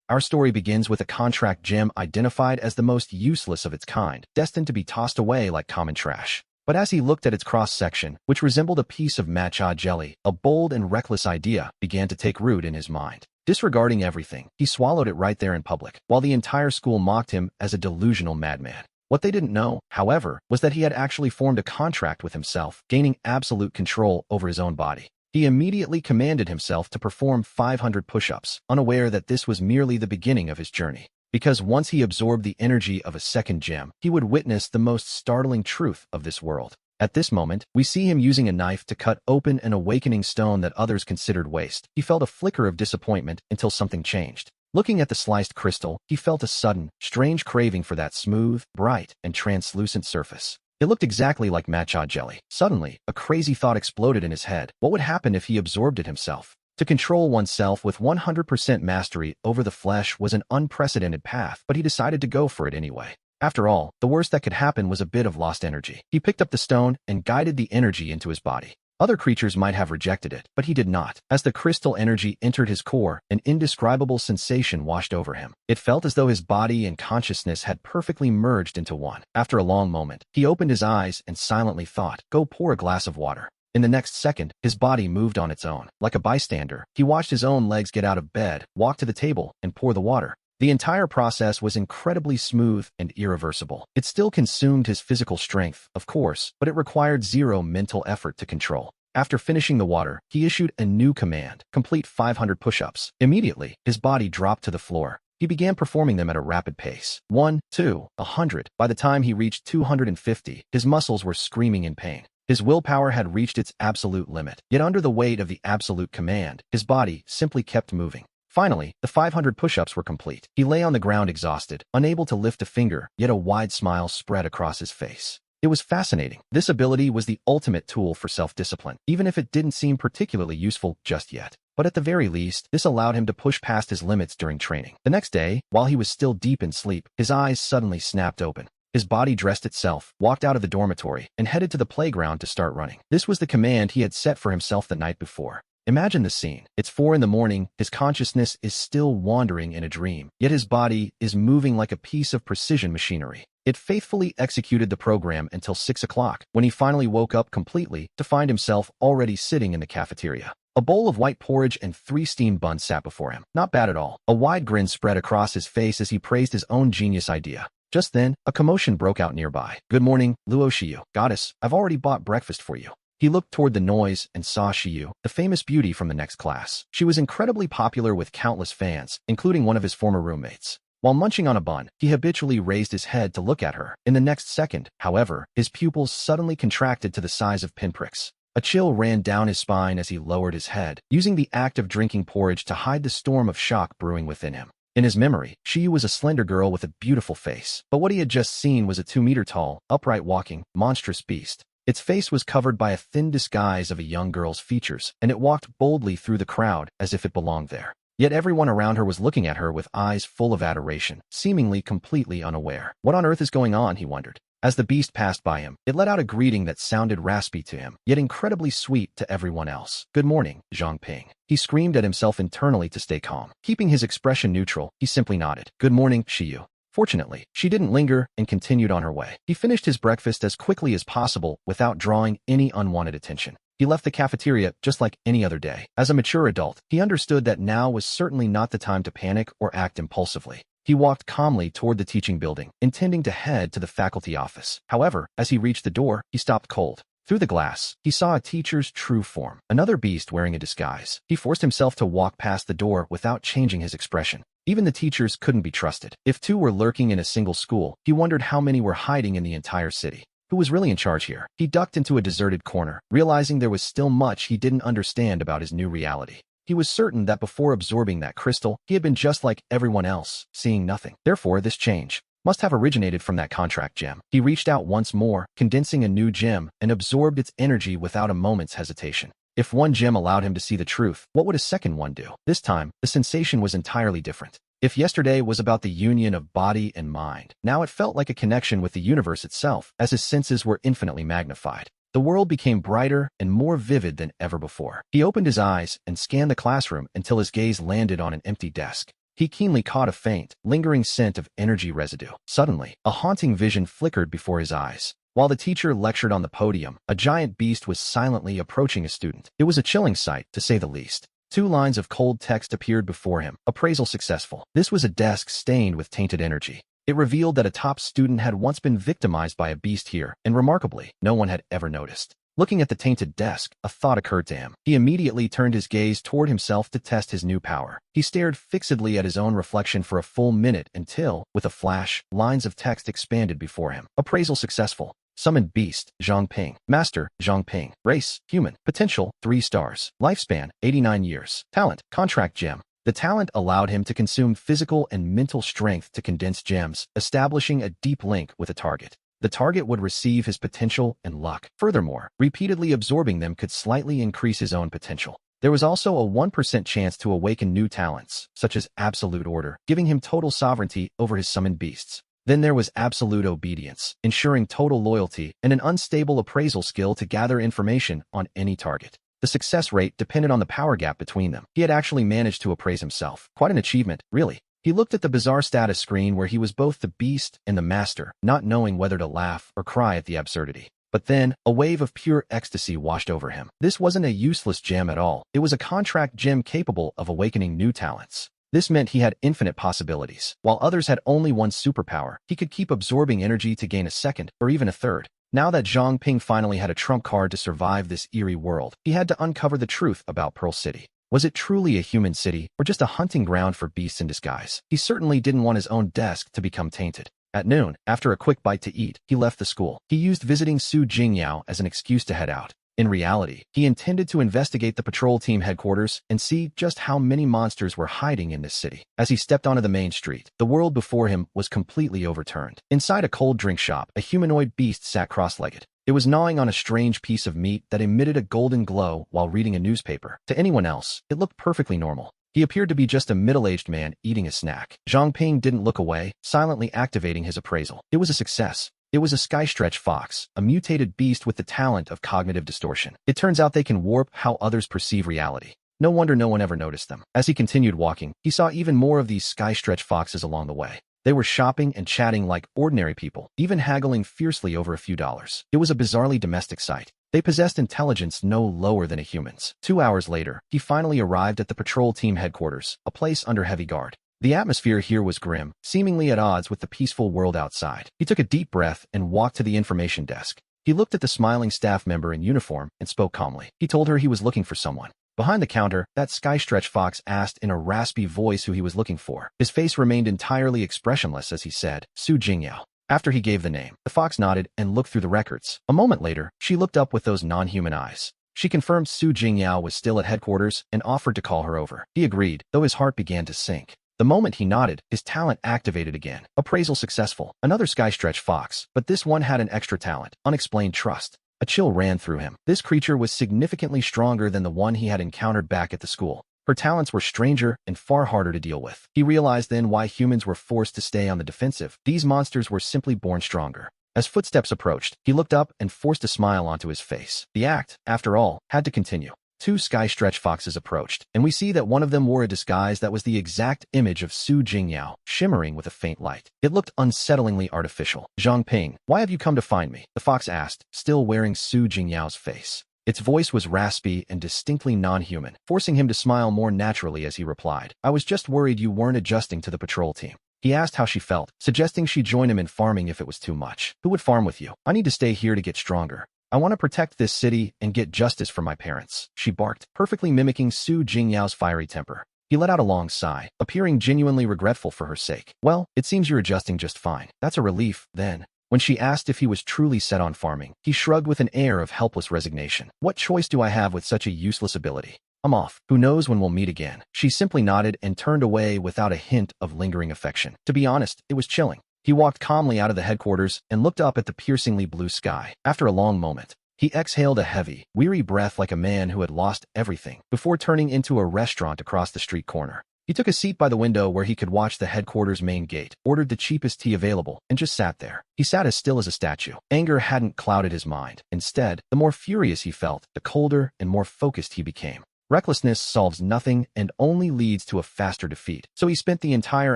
Our story begins with a contract gem identified as the most useless of its kind, destined to be tossed away like common trash. But as he looked at its cross-section, which resembled a piece of matcha jelly, a bold and reckless idea began to take root in his mind. Disregarding everything, he swallowed it right there in public, while the entire school mocked him as a delusional madman. What they didn't know, however, was that he had actually formed a contract with himself, gaining absolute control over his own body. He immediately commanded himself to perform 500 push-ups, unaware that this was merely the beginning of his journey. Because once he absorbed the energy of a second gem, he would witness the most startling truth of this world. At this moment, we see him using a knife to cut open an awakening stone that others considered waste. He felt a flicker of disappointment until something changed. Looking at the sliced crystal, he felt a sudden, strange craving for that smooth, bright, and translucent surface. It looked exactly like matcha jelly. Suddenly, a crazy thought exploded in his head. What would happen if he absorbed it himself? To control oneself with 100% mastery over the flesh was an unprecedented path, but he decided to go for it anyway. After all, the worst that could happen was a bit of lost energy. He picked up the stone and guided the energy into his body. Other creatures might have rejected it, but he did not. As the crystal energy entered his core, an indescribable sensation washed over him. It felt as though his body and consciousness had perfectly merged into one. After a long moment, he opened his eyes and silently thought, "Go pour a glass of water." In the next second, his body moved on its own. Like a bystander, he watched his own legs get out of bed, walk to the table, and pour the water. The entire process was incredibly smooth and irreversible. It still consumed his physical strength, of course, but it required zero mental effort to control. After finishing the water, he issued a new command: complete 500 push-ups. Immediately, his body dropped to the floor. He began performing them at a rapid pace. 1, 2, 100. By the time he reached 250, his muscles were screaming in pain. His willpower had reached its absolute limit, yet under the weight of the absolute command, his body simply kept moving. Finally, the 500 push-ups were complete. He lay on the ground exhausted, unable to lift a finger, yet a wide smile spread across his face. It was fascinating. This ability was the ultimate tool for self-discipline, even if it didn't seem particularly useful just yet. But at the very least, this allowed him to push past his limits during training. The next day, while he was still deep in sleep, his eyes suddenly snapped open. His body dressed itself, walked out of the dormitory, and headed to the playground to start running. This was the command he had set for himself the night before. Imagine the scene. It's 4 in the morning, his consciousness is still wandering in a dream, yet his body is moving like a piece of precision machinery. It faithfully executed the program until 6 o'clock, when he finally woke up completely to find himself already sitting in the cafeteria. A bowl of white porridge and 3 steamed buns sat before him. Not bad at all. A wide grin spread across his face as he praised his own genius idea. Just then, a commotion broke out nearby. "Good morning, Luo Shiyu. Goddess, I've already bought breakfast for you." He looked toward the noise and saw Shiyu, the famous beauty from the next class. She was incredibly popular with countless fans, including one of his former roommates. While munching on a bun, he habitually raised his head to look at her. In the next second, however, his pupils suddenly contracted to the size of pinpricks. A chill ran down his spine as he lowered his head, using the act of drinking porridge to hide the storm of shock brewing within him. In his memory, Shiyu was a slender girl with a beautiful face, but what he had just seen was a 2-meter-tall, upright walking, monstrous beast. Its face was covered by a thin disguise of a young girl's features, and it walked boldly through the crowd as if it belonged there. Yet everyone around her was looking at her with eyes full of adoration, seemingly completely unaware. What on earth is going on, he wondered. As the beast passed by him, it let out a greeting that sounded raspy to him, yet incredibly sweet to everyone else. "Good morning, Zhangping." He screamed at himself internally to stay calm. Keeping his expression neutral, he simply nodded. "Good morning, Shiyu." Fortunately, she didn't linger and continued on her way. He finished his breakfast as quickly as possible without drawing any unwanted attention. He left the cafeteria just like any other day. As a mature adult, he understood that now was certainly not the time to panic or act impulsively. He walked calmly toward the teaching building, intending to head to the faculty office. However, as he reached the door, he stopped cold. Through the glass, he saw a teacher's true form, another beast wearing a disguise. He forced himself to walk past the door without changing his expression. Even the teachers couldn't be trusted. If 2 were lurking in a single school, he wondered how many were hiding in the entire city. Who was really in charge here? He ducked into a deserted corner, realizing there was still much he didn't understand about his new reality. He was certain that before absorbing that crystal, he had been just like everyone else, seeing nothing. Therefore, this change must have originated from that contract gem. He reached out once more, condensing a new gem, and absorbed its energy without a moment's hesitation. If one gem allowed him to see the truth, what would a second one do? This time, the sensation was entirely different. If yesterday was about the union of body and mind, now it felt like a connection with the universe itself, as his senses were infinitely magnified. The world became brighter and more vivid than ever before. He opened his eyes and scanned the classroom until his gaze landed on an empty desk. He keenly caught a faint, lingering scent of energy residue. Suddenly, a haunting vision flickered before his eyes. While the teacher lectured on the podium, a giant beast was silently approaching a student. It was a chilling sight, to say the least. 2 lines of cold text appeared before him. Appraisal successful. This was a desk stained with tainted energy. It revealed that a top student had once been victimized by a beast here, and remarkably, no one had ever noticed. Looking at the tainted desk, a thought occurred to him. He immediately turned his gaze toward himself to test his new power. He stared fixedly at his own reflection for a full minute until, with a flash, lines of text expanded before him. Appraisal successful. Summoned Beast, Zhang Ping. Master, Zhang Ping. Race, Human. Potential, 3 stars. Lifespan, 89 years. Talent, Contract Gem. The talent allowed him to consume physical and mental strength to condense gems, establishing a deep link with a target. The target would receive his potential and luck. Furthermore, repeatedly absorbing them could slightly increase his own potential. There was also a 1% chance to awaken new talents, such as Absolute Order, giving him total sovereignty over his summoned beasts. Then there was Absolute Obedience, ensuring total loyalty, and an unstable appraisal skill to gather information on any target. The success rate depended on the power gap between them. He had actually managed to appraise himself. Quite an achievement, really. He looked at the bizarre status screen where he was both the beast and the master, not knowing whether to laugh or cry at the absurdity. But then, a wave of pure ecstasy washed over him. This wasn't a useless gem at all. It was a contract gem capable of awakening new talents. This meant he had infinite possibilities. While others had only one superpower, he could keep absorbing energy to gain a second, or even a third. Now that Zhang Ping finally had a trump card to survive this eerie world, he had to uncover the truth about Pearl City. Was it truly a human city, or just a hunting ground for beasts in disguise? He certainly didn't want his own desk to become tainted. At noon, after a quick bite to eat, he left the school. He used visiting Su Jingyao as an excuse to head out. In reality, he intended to investigate the patrol team headquarters and see just how many monsters were hiding in this city. As he stepped onto the main street, the world before him was completely overturned. Inside a cold drink shop, a humanoid beast sat cross-legged. It was gnawing on a strange piece of meat that emitted a golden glow while reading a newspaper. To anyone else, it looked perfectly normal. He appeared to be just a middle-aged man eating a snack. Zhang Ping didn't look away, silently activating his appraisal. It was a success. It was a skystretch fox, a mutated beast with the talent of cognitive distortion. It turns out they can warp how others perceive reality. No wonder no one ever noticed them. As he continued walking, he saw even more of these skystretch foxes along the way. They were shopping and chatting like ordinary people, even haggling fiercely over a few dollars. It was a bizarrely domestic sight. They possessed intelligence no lower than a human's. 2 hours later, he finally arrived at the patrol team headquarters, a place under heavy guard. The atmosphere here was grim, seemingly at odds with the peaceful world outside. He took a deep breath and walked to the information desk. He looked at the smiling staff member in uniform and spoke calmly. He told her he was looking for someone. Behind the counter, that skystretch fox asked in a raspy voice who he was looking for. His face remained entirely expressionless as he said, Su Jingyao. After he gave the name, the fox nodded and looked through the records. A moment later, she looked up with those non-human eyes. She confirmed Su Jingyao was still at headquarters and offered to call her over. He agreed, though his heart began to sink. The moment he nodded, his talent activated again. Appraisal successful. Another skystretch fox, but this one had an extra talent, unexplained trust. A chill ran through him. This creature was significantly stronger than the one he had encountered back at the school. Her talents were stranger and far harder to deal with. He realized then why humans were forced to stay on the defensive. These monsters were simply born stronger. As footsteps approached, he looked up and forced a smile onto his face. The act, after all, had to continue. 2 skystretch foxes approached, and we see that one of them wore a disguise that was the exact image of Su Jingyao, shimmering with a faint light. It looked unsettlingly artificial. Zhang Ping, why have you come to find me? The fox asked, still wearing Su Jingyao's face. Its voice was raspy and distinctly non-human, forcing him to smile more naturally as he replied, I was just worried you weren't adjusting to the patrol team. He asked how she felt, suggesting she join him in farming if it was too much. Who would farm with you? I need to stay here to get stronger. I want to protect this city and get justice for my parents, she barked, perfectly mimicking Su Jingyao's fiery temper. He let out a long sigh, appearing genuinely regretful for her sake. Well, it seems you're adjusting just fine. That's a relief, then. When she asked if he was truly set on farming, he shrugged with an air of helpless resignation. What choice do I have with such a useless ability? I'm off. Who knows when we'll meet again? She simply nodded and turned away without a hint of lingering affection. To be honest, it was chilling. He walked calmly out of the headquarters and looked up at the piercingly blue sky. After a long moment, he exhaled a heavy, weary breath like a man who had lost everything, before turning into a restaurant across the street corner. He took a seat by the window where he could watch the headquarters main gate, ordered the cheapest tea available, and just sat there. He sat as still as a statue. Anger hadn't clouded his mind. Instead, the more furious he felt, the colder and more focused he became. Recklessness solves nothing and only leads to a faster defeat. So he spent the entire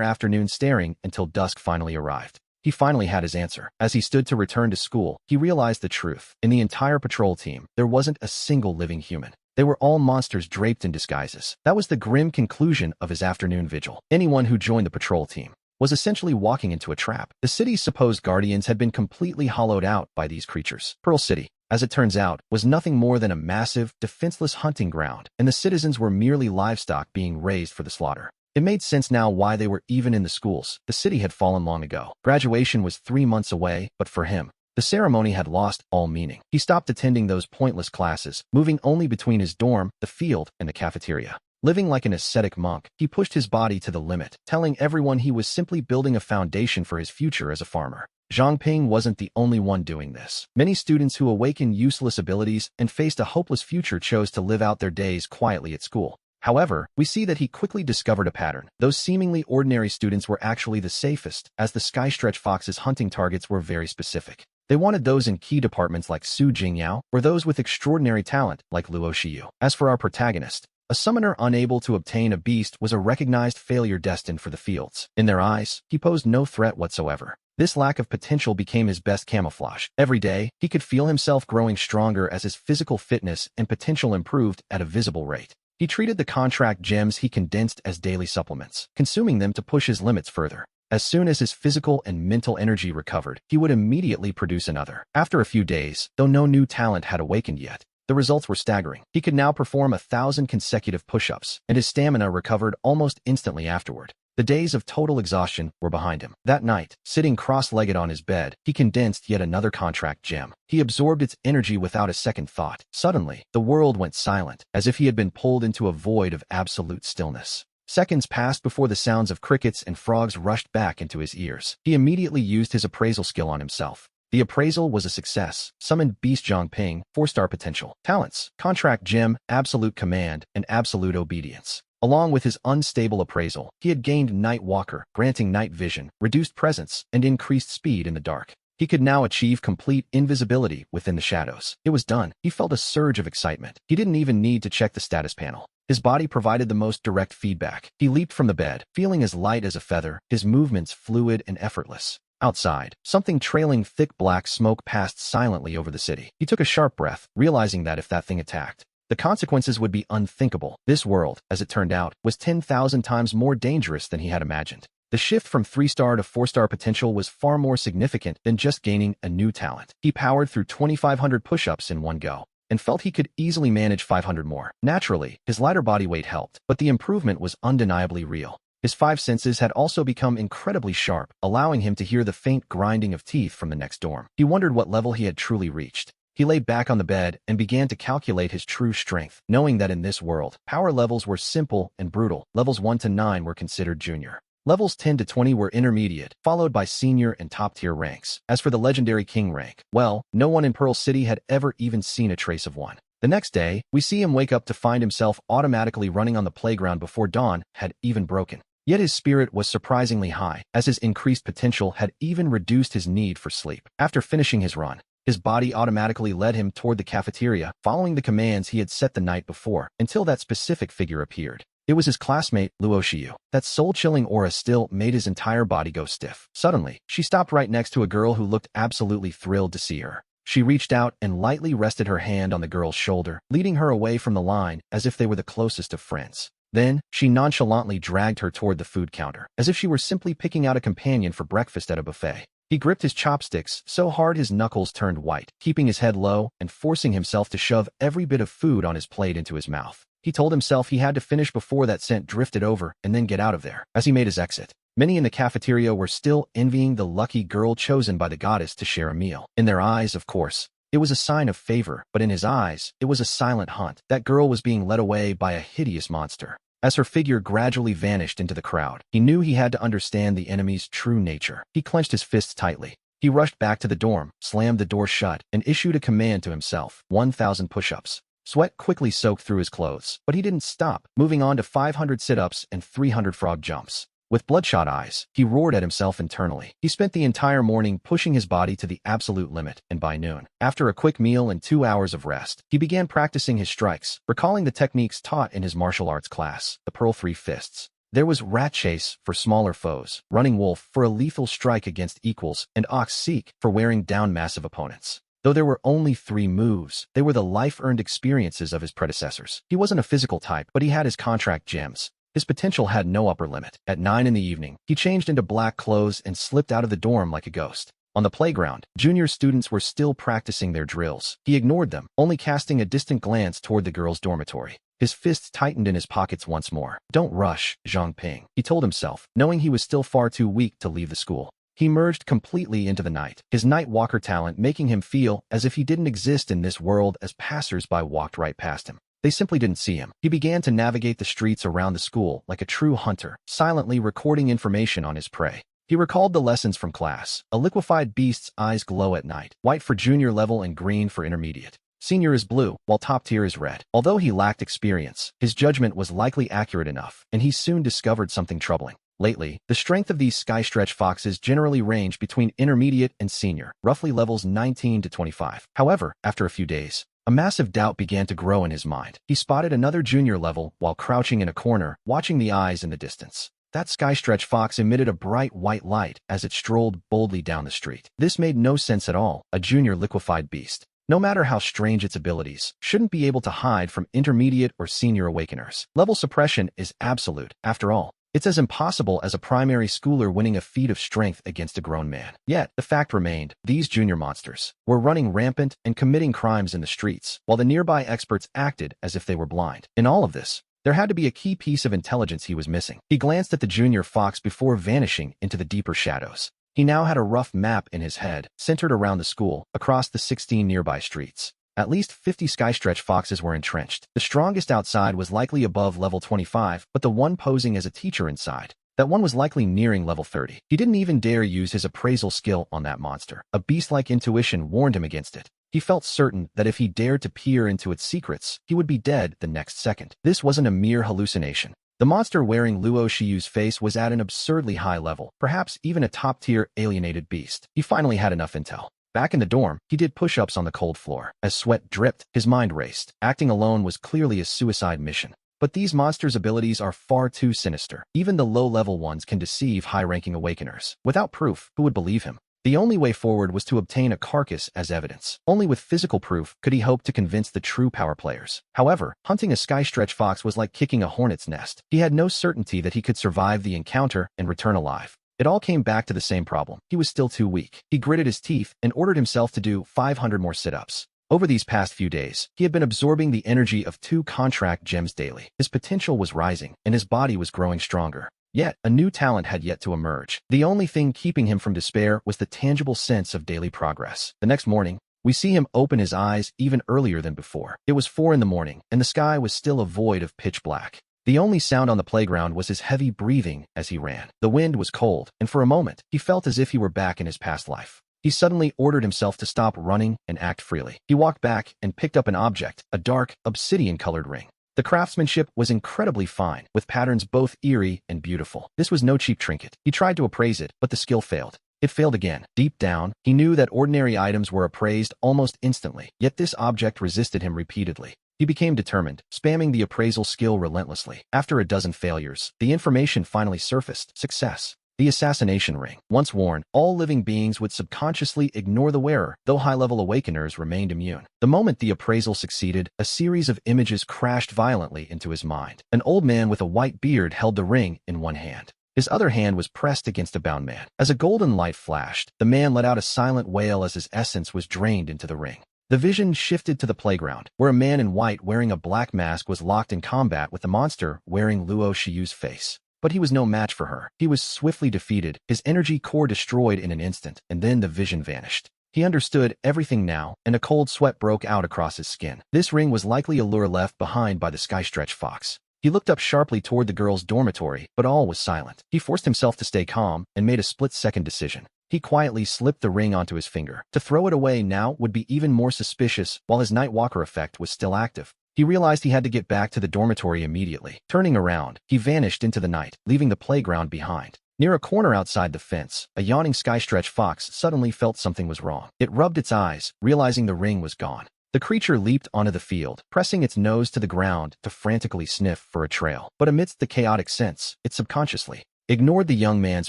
afternoon staring until dusk finally arrived. He finally had his answer. As he stood to return to school, he realized the truth. In the entire patrol team, there wasn't a single living human. They were all monsters draped in disguises. That was the grim conclusion of his afternoon vigil. Anyone who joined the patrol team was essentially walking into a trap. The city's supposed guardians had been completely hollowed out by these creatures. Pearl City, as it turns out, was nothing more than a massive, defenseless hunting ground, and the citizens were merely livestock being raised for the slaughter. It made sense now why they were even in the schools. The city had fallen long ago. Graduation was 3 months away, but for him, the ceremony had lost all meaning. He stopped attending those pointless classes, moving only between his dorm, the field, and the cafeteria. Living like an ascetic monk, he pushed his body to the limit, telling everyone he was simply building a foundation for his future as a farmer. Zhang Ping wasn't the only one doing this. Many students who awakened useless abilities and faced a hopeless future chose to live out their days quietly at school. However, we see that he quickly discovered a pattern. Those seemingly ordinary students were actually the safest, as the Skystretch Fox's hunting targets were very specific. They wanted those in key departments like Su Jingyao, or those with extraordinary talent like Luo Shiyu. As for our protagonist, a summoner unable to obtain a beast was a recognized failure destined for the fields. In their eyes, he posed no threat whatsoever. This lack of potential became his best camouflage. Every day, he could feel himself growing stronger as his physical fitness and potential improved at a visible rate. He treated the contract gems he condensed as daily supplements, consuming them to push his limits further. As soon as his physical and mental energy recovered, he would immediately produce another. After a few days, though no new talent had awakened yet, the results were staggering. He could now perform 1,000 consecutive push-ups, and his stamina recovered almost instantly afterward. The days of total exhaustion were behind him. That night, sitting cross-legged on his bed, he condensed yet another contract gem. He absorbed its energy without a second thought. Suddenly, the world went silent, as if he had been pulled into a void of absolute stillness. Seconds passed before the sounds of crickets and frogs rushed back into his ears. He immediately used his appraisal skill on himself. The appraisal was a success. Summoned Beast Zhang Ping, 4-star potential. Talents: Contract Gem, Absolute Command, and Absolute Obedience. Along with his unstable appraisal, he had gained Night Walker, granting night vision, reduced presence, and increased speed in the dark. He could now achieve complete invisibility within the shadows. It was done. He felt a surge of excitement. He didn't even need to check the status panel. His body provided the most direct feedback. He leaped from the bed, feeling as light as a feather, his movements fluid and effortless. Outside, something trailing thick black smoke passed silently over the city. He took a sharp breath, realizing that if that thing attacked, the consequences would be unthinkable. This world, as it turned out, was 10,000 times more dangerous than he had imagined. The shift from 3-star to 4-star potential was far more significant than just gaining a new talent. He powered through 2,500 push-ups in one go, and felt he could easily manage 500 more. Naturally, his lighter body weight helped, but the improvement was undeniably real. His 5 senses had also become incredibly sharp, allowing him to hear the faint grinding of teeth from the next dorm. He wondered what level he had truly reached. He lay back on the bed and began to calculate his true strength, knowing that in this world, power levels were simple and brutal. Levels 1 to 9 were considered junior. Levels 10 to 20 were intermediate, followed by senior and top-tier ranks. As for the legendary king rank, well, no one in Pearl City had ever even seen a trace of one. The next day, we see him wake up to find himself automatically running on the playground before dawn had even broken. Yet his spirit was surprisingly high, as his increased potential had even reduced his need for sleep. After finishing his run, his body automatically led him toward the cafeteria, following the commands he had set the night before, until that specific figure appeared. It was his classmate, Luo Shiyu. That soul-chilling aura still made his entire body go stiff. Suddenly, she stopped right next to a girl who looked absolutely thrilled to see her. She reached out and lightly rested her hand on the girl's shoulder, leading her away from the line as if they were the closest of friends. Then, she nonchalantly dragged her toward the food counter, as if she were simply picking out a companion for breakfast at a buffet. He gripped his chopsticks so hard his knuckles turned white, keeping his head low and forcing himself to shove every bit of food on his plate into his mouth. He told himself he had to finish before that scent drifted over and then get out of there. As he made his exit, many in the cafeteria were still envying the lucky girl chosen by the goddess to share a meal. In their eyes, of course, it was a sign of favor, but in his eyes, it was a silent hunt. That girl was being led away by a hideous monster. As her figure gradually vanished into the crowd, he knew he had to understand the enemy's true nature. He clenched his fists tightly. He rushed back to the dorm, slammed the door shut, and issued a command to himself: 1,000 push-ups. Sweat quickly soaked through his clothes, but he didn't stop, moving on to 500 sit-ups and 300 frog jumps. With bloodshot eyes, he roared at himself internally. He spent the entire morning pushing his body to the absolute limit, and by noon, after a quick meal and 2 hours of rest, he began practicing his strikes, recalling the techniques taught in his martial arts class, the Pearl Three Fists. There was Rat Chase for smaller foes, Running Wolf for a lethal strike against equals, and Ox Seek for wearing down massive opponents. Though there were only 3 moves, they were the life-earned experiences of his predecessors. He wasn't a physical type, but he had his contract gems. His potential had no upper limit. At 9 in the evening, he changed into black clothes and slipped out of the dorm like a ghost. On the playground, junior students were still practicing their drills. He ignored them, only casting a distant glance toward the girls' dormitory. His fists tightened in his pockets once more. "Don't rush, Zhang Ping," he told himself, knowing he was still far too weak to leave the school. He merged completely into the night, his night walker talent making him feel as if he didn't exist in this world as passers-by walked right past him. They simply didn't see him. He began to navigate the streets around the school like a true hunter, silently recording information on his prey. He recalled the lessons from class. A liquefied beast's eyes glow at night, white for junior level and green for intermediate. Senior is blue, while top tier is red. Although he lacked experience, his judgment was likely accurate enough, and he soon discovered something troubling. Lately, the strength of these sky-stretch foxes generally ranged between intermediate and senior, roughly levels 19 to 25. However, after a few days, a massive doubt began to grow in his mind. He spotted another junior level while crouching in a corner, watching the eyes in the distance. That sky-stretch fox emitted a bright white light as it strolled boldly down the street. This made no sense at all. A junior liquefied beast, no matter how strange its abilities, shouldn't be able to hide from intermediate or senior awakeners. Level suppression is absolute, after all. It's as impossible as a primary schooler winning a feat of strength against a grown man. Yet, the fact remained, these junior monsters were running rampant and committing crimes in the streets, while the nearby experts acted as if they were blind. In all of this, there had to be a key piece of intelligence he was missing. He glanced at the junior fox before vanishing into the deeper shadows. He now had a rough map in his head, centered around the school, across the 16 nearby streets. At least 50 sky-stretch foxes were entrenched. The strongest outside was likely above level 25, but the one posing as a teacher inside, that one was likely nearing level 30. He didn't even dare use his appraisal skill on that monster. A beast-like intuition warned him against it. He felt certain that if he dared to peer into its secrets, he would be dead the next second. This wasn't a mere hallucination. The monster wearing Luo Shiyu's face was at an absurdly high level, perhaps even a top-tier alienated beast. He finally had enough intel. Back in the dorm, he did push-ups on the cold floor. As sweat dripped, his mind raced. Acting alone was clearly a suicide mission. But these monsters' abilities are far too sinister. Even the low-level ones can deceive high-ranking awakeners. Without proof, who would believe him? The only way forward was to obtain a carcass as evidence. Only with physical proof could he hope to convince the true power players. However, hunting a sky-stretch fox was like kicking a hornet's nest. He had no certainty that he could survive the encounter and return alive. It all came back to the same problem. He was still too weak. He gritted his teeth and ordered himself to do 500 more sit-ups. Over these past few days, he had been absorbing the energy of 2 contract gems daily. His potential was rising, and his body was growing stronger. Yet, a new talent had yet to emerge. The only thing keeping him from despair was the tangible sense of daily progress. The next morning, we see him open his eyes even earlier than before. It was 4 in the morning, and the sky was still a void of pitch black. The only sound on the playground was his heavy breathing as he ran. The wind was cold, and for a moment, he felt as if he were back in his past life. He suddenly ordered himself to stop running and act freely. He walked back and picked up an object, a dark, obsidian-colored ring. The craftsmanship was incredibly fine, with patterns both eerie and beautiful. This was no cheap trinket. He tried to appraise it, but the skill failed. It failed again. Deep down, he knew that ordinary items were appraised almost instantly, yet this object resisted him repeatedly. He became determined, spamming the appraisal skill relentlessly. After a dozen failures, the information finally surfaced. Success. The assassination ring. Once worn, all living beings would subconsciously ignore the wearer, though high-level awakeners remained immune. The moment the appraisal succeeded, a series of images crashed violently into his mind. An old man with a white beard held the ring in one hand. His other hand was pressed against a bound man. As a golden light flashed, the man let out a silent wail as his essence was drained into the ring. The vision shifted to the playground, where a man in white wearing a black mask was locked in combat with the monster wearing Luo Shiyu's face. But he was no match for her. He was swiftly defeated, his energy core destroyed in an instant, and then the vision vanished. He understood everything now, and a cold sweat broke out across his skin. This ring was likely a lure left behind by the sky-stretch fox. He looked up sharply toward the girls' dormitory, but all was silent. He forced himself to stay calm and made a split-second decision. He quietly slipped the ring onto his finger. To throw it away now would be even more suspicious while his Nightwalker effect was still active. He realized he had to get back to the dormitory immediately. Turning around, he vanished into the night, leaving the playground behind. Near a corner outside the fence, a yawning sky-stretch fox suddenly felt something was wrong. It rubbed its eyes, realizing the ring was gone. The creature leaped onto the field, pressing its nose to the ground to frantically sniff for a trail. But amidst the chaotic scents, it subconsciously ignored the young man's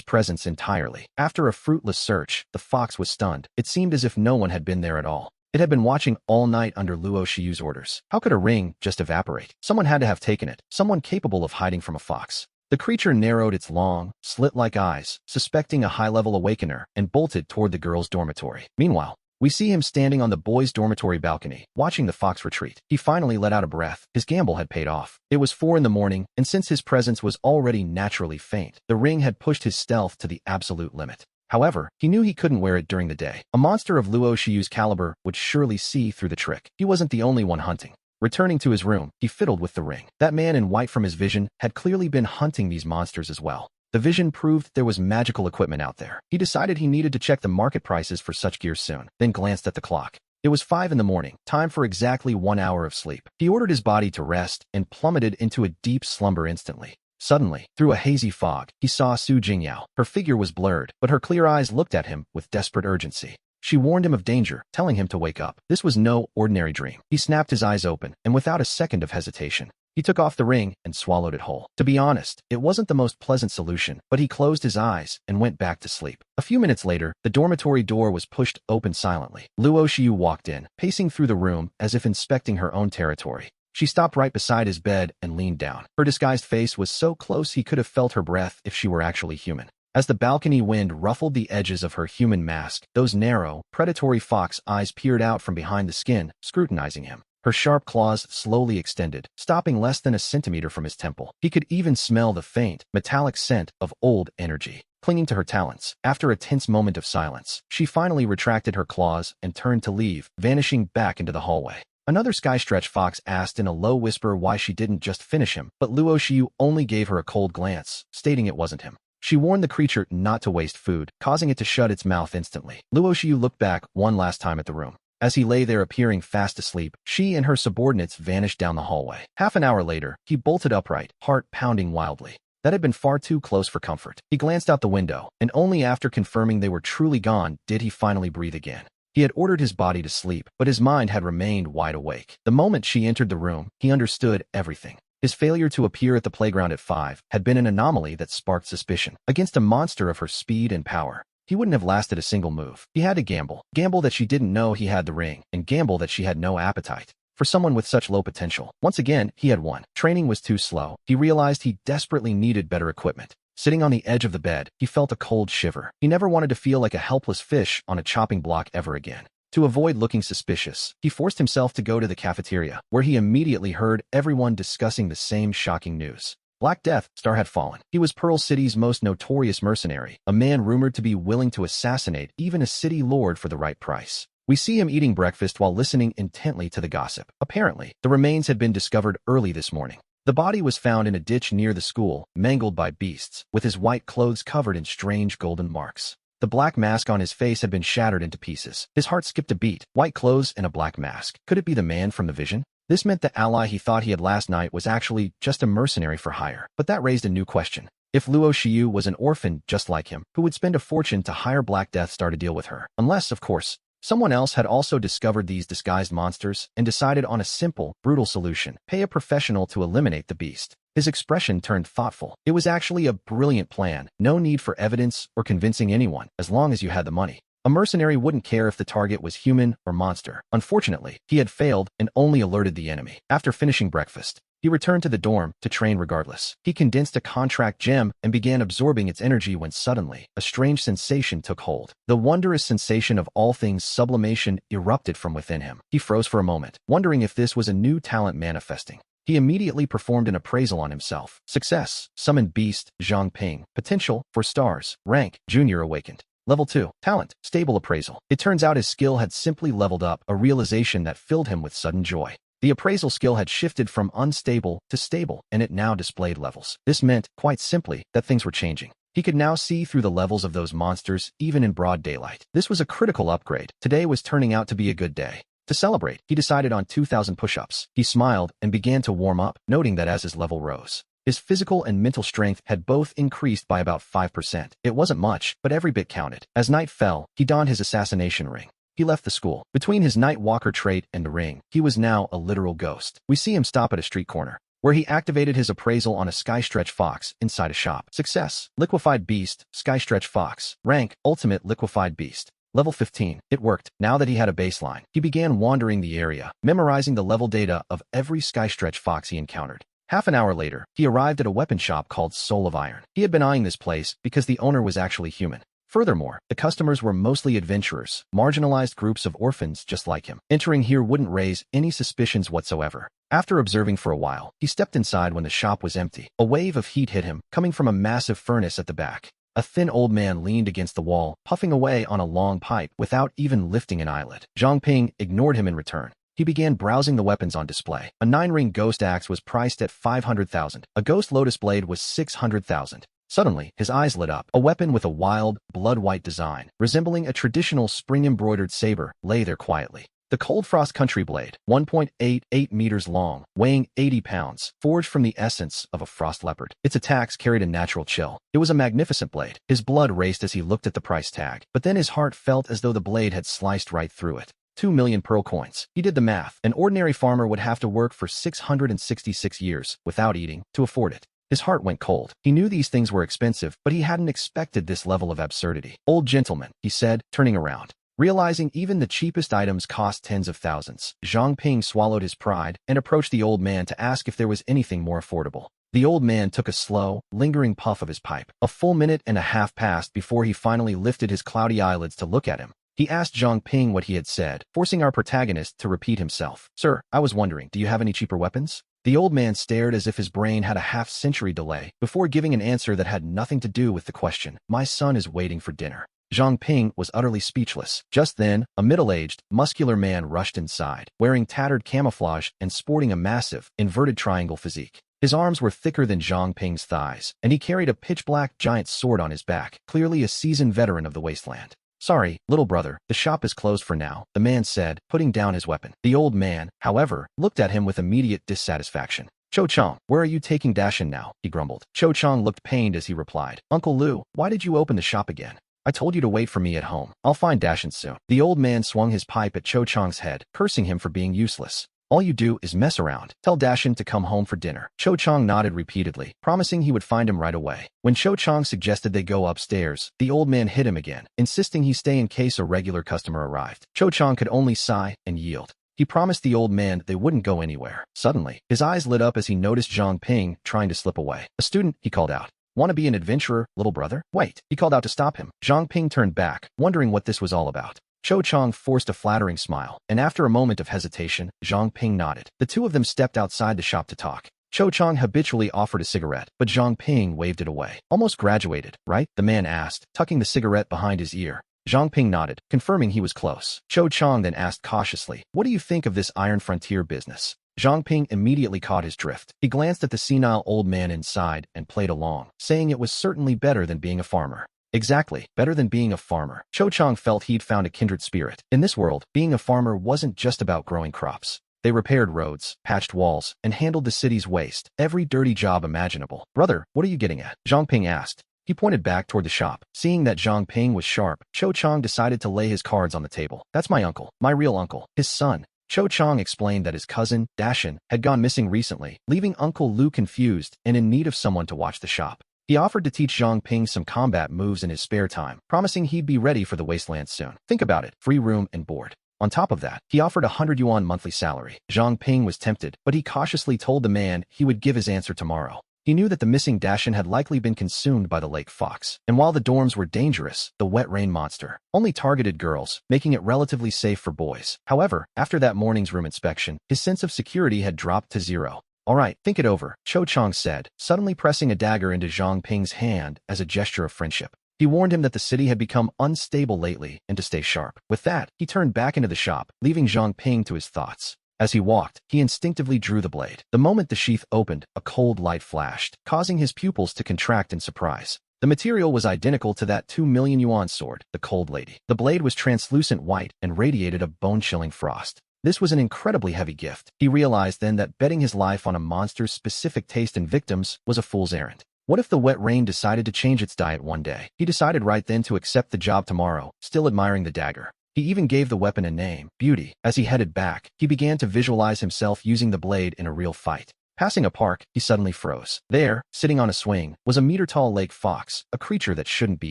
presence entirely. After a fruitless search, the fox was stunned. It seemed as if no one had been there at all. It had been watching all night under Luo Shiyu's orders. How could a ring just evaporate? Someone had to have taken it, someone capable of hiding from a fox. The creature narrowed its long, slit-like eyes, suspecting a high-level awakener, and bolted toward the girls' dormitory. Meanwhile, we see him standing on the boys' dormitory balcony, watching the fox retreat. He finally let out a breath. His gamble had paid off. It was 4 in the morning, and since his presence was already naturally faint, the ring had pushed his stealth to the absolute limit. However, he knew he couldn't wear it during the day. A monster of Luo Shiyu's caliber would surely see through the trick. He wasn't the only one hunting. Returning to his room, he fiddled with the ring. That man in white from his vision had clearly been hunting these monsters as well. The vision proved there was magical equipment out there. He decided he needed to check the market prices for such gear soon, then glanced at the clock. It was 5 in the morning, time for exactly 1 hour of sleep. He ordered his body to rest and plummeted into a deep slumber instantly. Suddenly, through a hazy fog, he saw Su Jingyao. Her figure was blurred, but her clear eyes looked at him with desperate urgency. She warned him of danger, telling him to wake up. This was no ordinary dream. He snapped his eyes open, and without a second of hesitation, he took off the ring and swallowed it whole. To be honest, it wasn't the most pleasant solution, but he closed his eyes and went back to sleep. A few minutes later, the dormitory door was pushed open silently. Luo Shiyu walked in, pacing through the room as if inspecting her own territory. She stopped right beside his bed and leaned down. Her disguised face was so close he could have felt her breath if she were actually human. As the balcony wind ruffled the edges of her human mask, those narrow, predatory fox eyes peered out from behind the skin, scrutinizing him. Her sharp claws slowly extended, stopping less than a centimeter from his temple. He could even smell the faint, metallic scent of old energy clinging to her talons. After a tense moment of silence, she finally retracted her claws and turned to leave, vanishing back into the hallway. Another sky-stretch fox asked in a low whisper why she didn't just finish him, but Luo Shiyu only gave her a cold glance, stating it wasn't him. She warned the creature not to waste food, causing it to shut its mouth instantly. Luo Shiyu looked back one last time at the room. As he lay there appearing fast asleep, she and her subordinates vanished down the hallway. Half an hour later, he bolted upright, heart pounding wildly. That had been far too close for comfort. He glanced out the window, and only after confirming they were truly gone did he finally breathe again. He had ordered his body to sleep, but his mind had remained wide awake. The moment she entered the room, he understood everything. His failure to appear at the playground at 5 had been an anomaly that sparked suspicion. Against a monster of her speed and power, he wouldn't have lasted a single move. He had to gamble. Gamble that she didn't know he had the ring, and gamble that she had no appetite. For someone with such low potential, once again, he had won. Training was too slow. He realized he desperately needed better equipment. Sitting on the edge of the bed, he felt a cold shiver. He never wanted to feel like a helpless fish on a chopping block ever again. To avoid looking suspicious, he forced himself to go to the cafeteria, where he immediately heard everyone discussing the same shocking news. Black Death Star had fallen. He was Pearl City's most notorious mercenary, a man rumored to be willing to assassinate even a city lord for the right price. We see him eating breakfast while listening intently to the gossip. Apparently, the remains had been discovered early this morning. The body was found in a ditch near the school, mangled by beasts, with his white clothes covered in strange golden marks. The black mask on his face had been shattered into pieces. His heart skipped a beat. White clothes and a black mask. Could it be the man from the vision? This meant the ally he thought he had last night was actually just a mercenary for hire. But that raised a new question. If Luo Shiyu was an orphan just like him, who would spend a fortune to hire Black Death Star to deal with her? Unless, of course, someone else had also discovered these disguised monsters and decided on a simple, brutal solution. Pay a professional to eliminate the beast. His expression turned thoughtful. It was actually a brilliant plan. No need for evidence or convincing anyone, as long as you had the money. A mercenary wouldn't care if the target was human or monster. Unfortunately, he had failed and only alerted the enemy. After finishing breakfast, he returned to the dorm to train regardless. He condensed a contract gem and began absorbing its energy when suddenly, a strange sensation took hold. The wondrous sensation of all things sublimation erupted from within him. He froze for a moment, wondering if this was a new talent manifesting. He immediately performed an appraisal on himself. Success: Summoned Beast, Zhang Ping. Potential: 4 stars. Rank: Junior Awakened. Level 2. Talent: Stable Appraisal. It turns out his skill had simply leveled up, a realization that filled him with sudden joy. The appraisal skill had shifted from unstable to stable, and it now displayed levels. This meant, quite simply, that things were changing. He could now see through the levels of those monsters, even in broad daylight. This was a critical upgrade. Today was turning out to be a good day. To celebrate, he decided on 2,000 push-ups. He smiled and began to warm up, noting that as his level rose, his physical and mental strength had both increased by about 5%. It wasn't much, but every bit counted. As night fell, he donned his assassination ring. He left the school. Between his night walker trait and the ring, he was now a literal ghost. We see him stop at a street corner, where he activated his appraisal on a Skystretch Fox inside a shop. Success: Liquefied Beast, Skystretch Fox. Rank: Ultimate Liquefied Beast. Level 15. It worked. Now that he had a baseline, he began wandering the area, memorizing the level data of every Skystretch Fox he encountered. Half an hour later, he arrived at a weapon shop called Soul of Iron. He had been eyeing this place because the owner was actually human. Furthermore, the customers were mostly adventurers, marginalized groups of orphans just like him. Entering here wouldn't raise any suspicions whatsoever. After observing for a while, he stepped inside when the shop was empty. A wave of heat hit him, coming from a massive furnace at the back. A thin old man leaned against the wall, puffing away on a long pipe without even lifting an eyelid. Zhang Ping ignored him in return. He began browsing the weapons on display. A 9-ring ghost axe was priced at 500,000. A ghost lotus blade was 600,000. Suddenly, his eyes lit up. A weapon with a wild, blood-white design, resembling a traditional spring-embroidered saber, lay there quietly. The Cold Frost Country Blade, 1.88 meters long, weighing 80 pounds, forged from the essence of a frost leopard. Its attacks carried a natural chill. It was a magnificent blade. His blood raced as he looked at the price tag, but then his heart felt as though the blade had sliced right through it. 2 million pearl coins. He did the math. An ordinary farmer would have to work for 666 years, without eating, to afford it. His heart went cold. He knew these things were expensive, but he hadn't expected this level of absurdity. Old gentleman, he said, turning around. Realizing even the cheapest items cost tens of thousands, Zhang Ping swallowed his pride and approached the old man to ask if there was anything more affordable. The old man took a slow, lingering puff of his pipe. A full minute and a half passed before he finally lifted his cloudy eyelids to look at him. He asked Zhang Ping what he had said, forcing our protagonist to repeat himself. Sir, I was wondering, do you have any cheaper weapons? The old man stared as if his brain had a half-century delay before giving an answer that had nothing to do with the question. My son is waiting for dinner. Zhang Ping was utterly speechless. Just then, a middle-aged, muscular man rushed inside, wearing tattered camouflage and sporting a massive, inverted triangle physique. His arms were thicker than Zhang Ping's thighs, and he carried a pitch-black giant sword on his back, clearly a seasoned veteran of the wasteland. Sorry, little brother, the shop is closed for now, the man said, putting down his weapon. The old man, however, looked at him with immediate dissatisfaction. Cho Chang, where are you taking Dashin now? He grumbled. Cho Chang looked pained as he replied. Uncle Lu, why did you open the shop again? I told you to wait for me at home. I'll find Dashin soon. The old man swung his pipe at Cho Chang's head, cursing him for being useless. All you do is mess around. Tell Dashin to come home for dinner. Cho Chang nodded repeatedly, promising he would find him right away. When Cho Chang suggested they go upstairs, the old man hit him again, insisting he stay in case a regular customer arrived. Cho Chang could only sigh and yield. He promised the old man that they wouldn't go anywhere. Suddenly, his eyes lit up as he noticed Zhang Ping trying to slip away. A student, he called out. Want to be an adventurer, little brother? Wait, he called out to stop him. Zhang Ping turned back, wondering what this was all about. Cho Chang forced a flattering smile, and after a moment of hesitation, Zhang Ping nodded. The two of them stepped outside the shop to talk. Cho Chang habitually offered a cigarette, but Zhang Ping waved it away. Almost graduated, right? The man asked, tucking the cigarette behind his ear. Zhang Ping nodded, confirming he was close. Cho Chang then asked cautiously, what do you think of this Iron Frontier business? Zhang Ping immediately caught his drift. He glanced at the senile old man inside and played along, saying it was certainly better than being a farmer. Exactly, better than being a farmer. Cho Chang felt he'd found a kindred spirit. In this world, being a farmer wasn't just about growing crops. They repaired roads, patched walls, and handled the city's waste. Every dirty job imaginable. Brother, what are you getting at? Zhang Ping asked. He pointed back toward the shop. Seeing that Zhang Ping was sharp, Cho Chang decided to lay his cards on the table. That's my uncle, my real uncle, his son. Cho Chang explained that his cousin, Dashin, had gone missing recently, leaving Uncle Lu confused and in need of someone to watch the shop. He offered to teach Zhang Ping some combat moves in his spare time, promising he'd be ready for the wasteland soon. Think about it, free room and board. On top of that, he offered 100 yuan monthly salary. Zhang Ping was tempted, but he cautiously told the man he would give his answer tomorrow. He knew that the missing Dashin had likely been consumed by the lake fox, and while the dorms were dangerous, the wet rain monster only targeted girls, making it relatively safe for boys. However, after that morning's room inspection, his sense of security had dropped to zero. All right, think it over, Cho Chang said, suddenly pressing a dagger into Zhang Ping's hand as a gesture of friendship. He warned him that the city had become unstable lately and to stay sharp. With that, he turned back into the shop, leaving Zhang Ping to his thoughts. As he walked, he instinctively drew the blade. The moment the sheath opened, a cold light flashed, causing his pupils to contract in surprise. The material was identical to that 2 million yuan sword, the Cold Lady. The blade was translucent white and radiated a bone-chilling frost. This was an incredibly heavy gift. He realized then that betting his life on a monster's specific taste and victims was a fool's errand. What if the wet rain decided to change its diet one day? He decided right then to accept the job tomorrow, still admiring the dagger. He even gave the weapon a name, Beauty. As he headed back, he began to visualize himself using the blade in a real fight. Passing a park, he suddenly froze. There, sitting on a swing, was a meter-tall lake fox, a creature that shouldn't be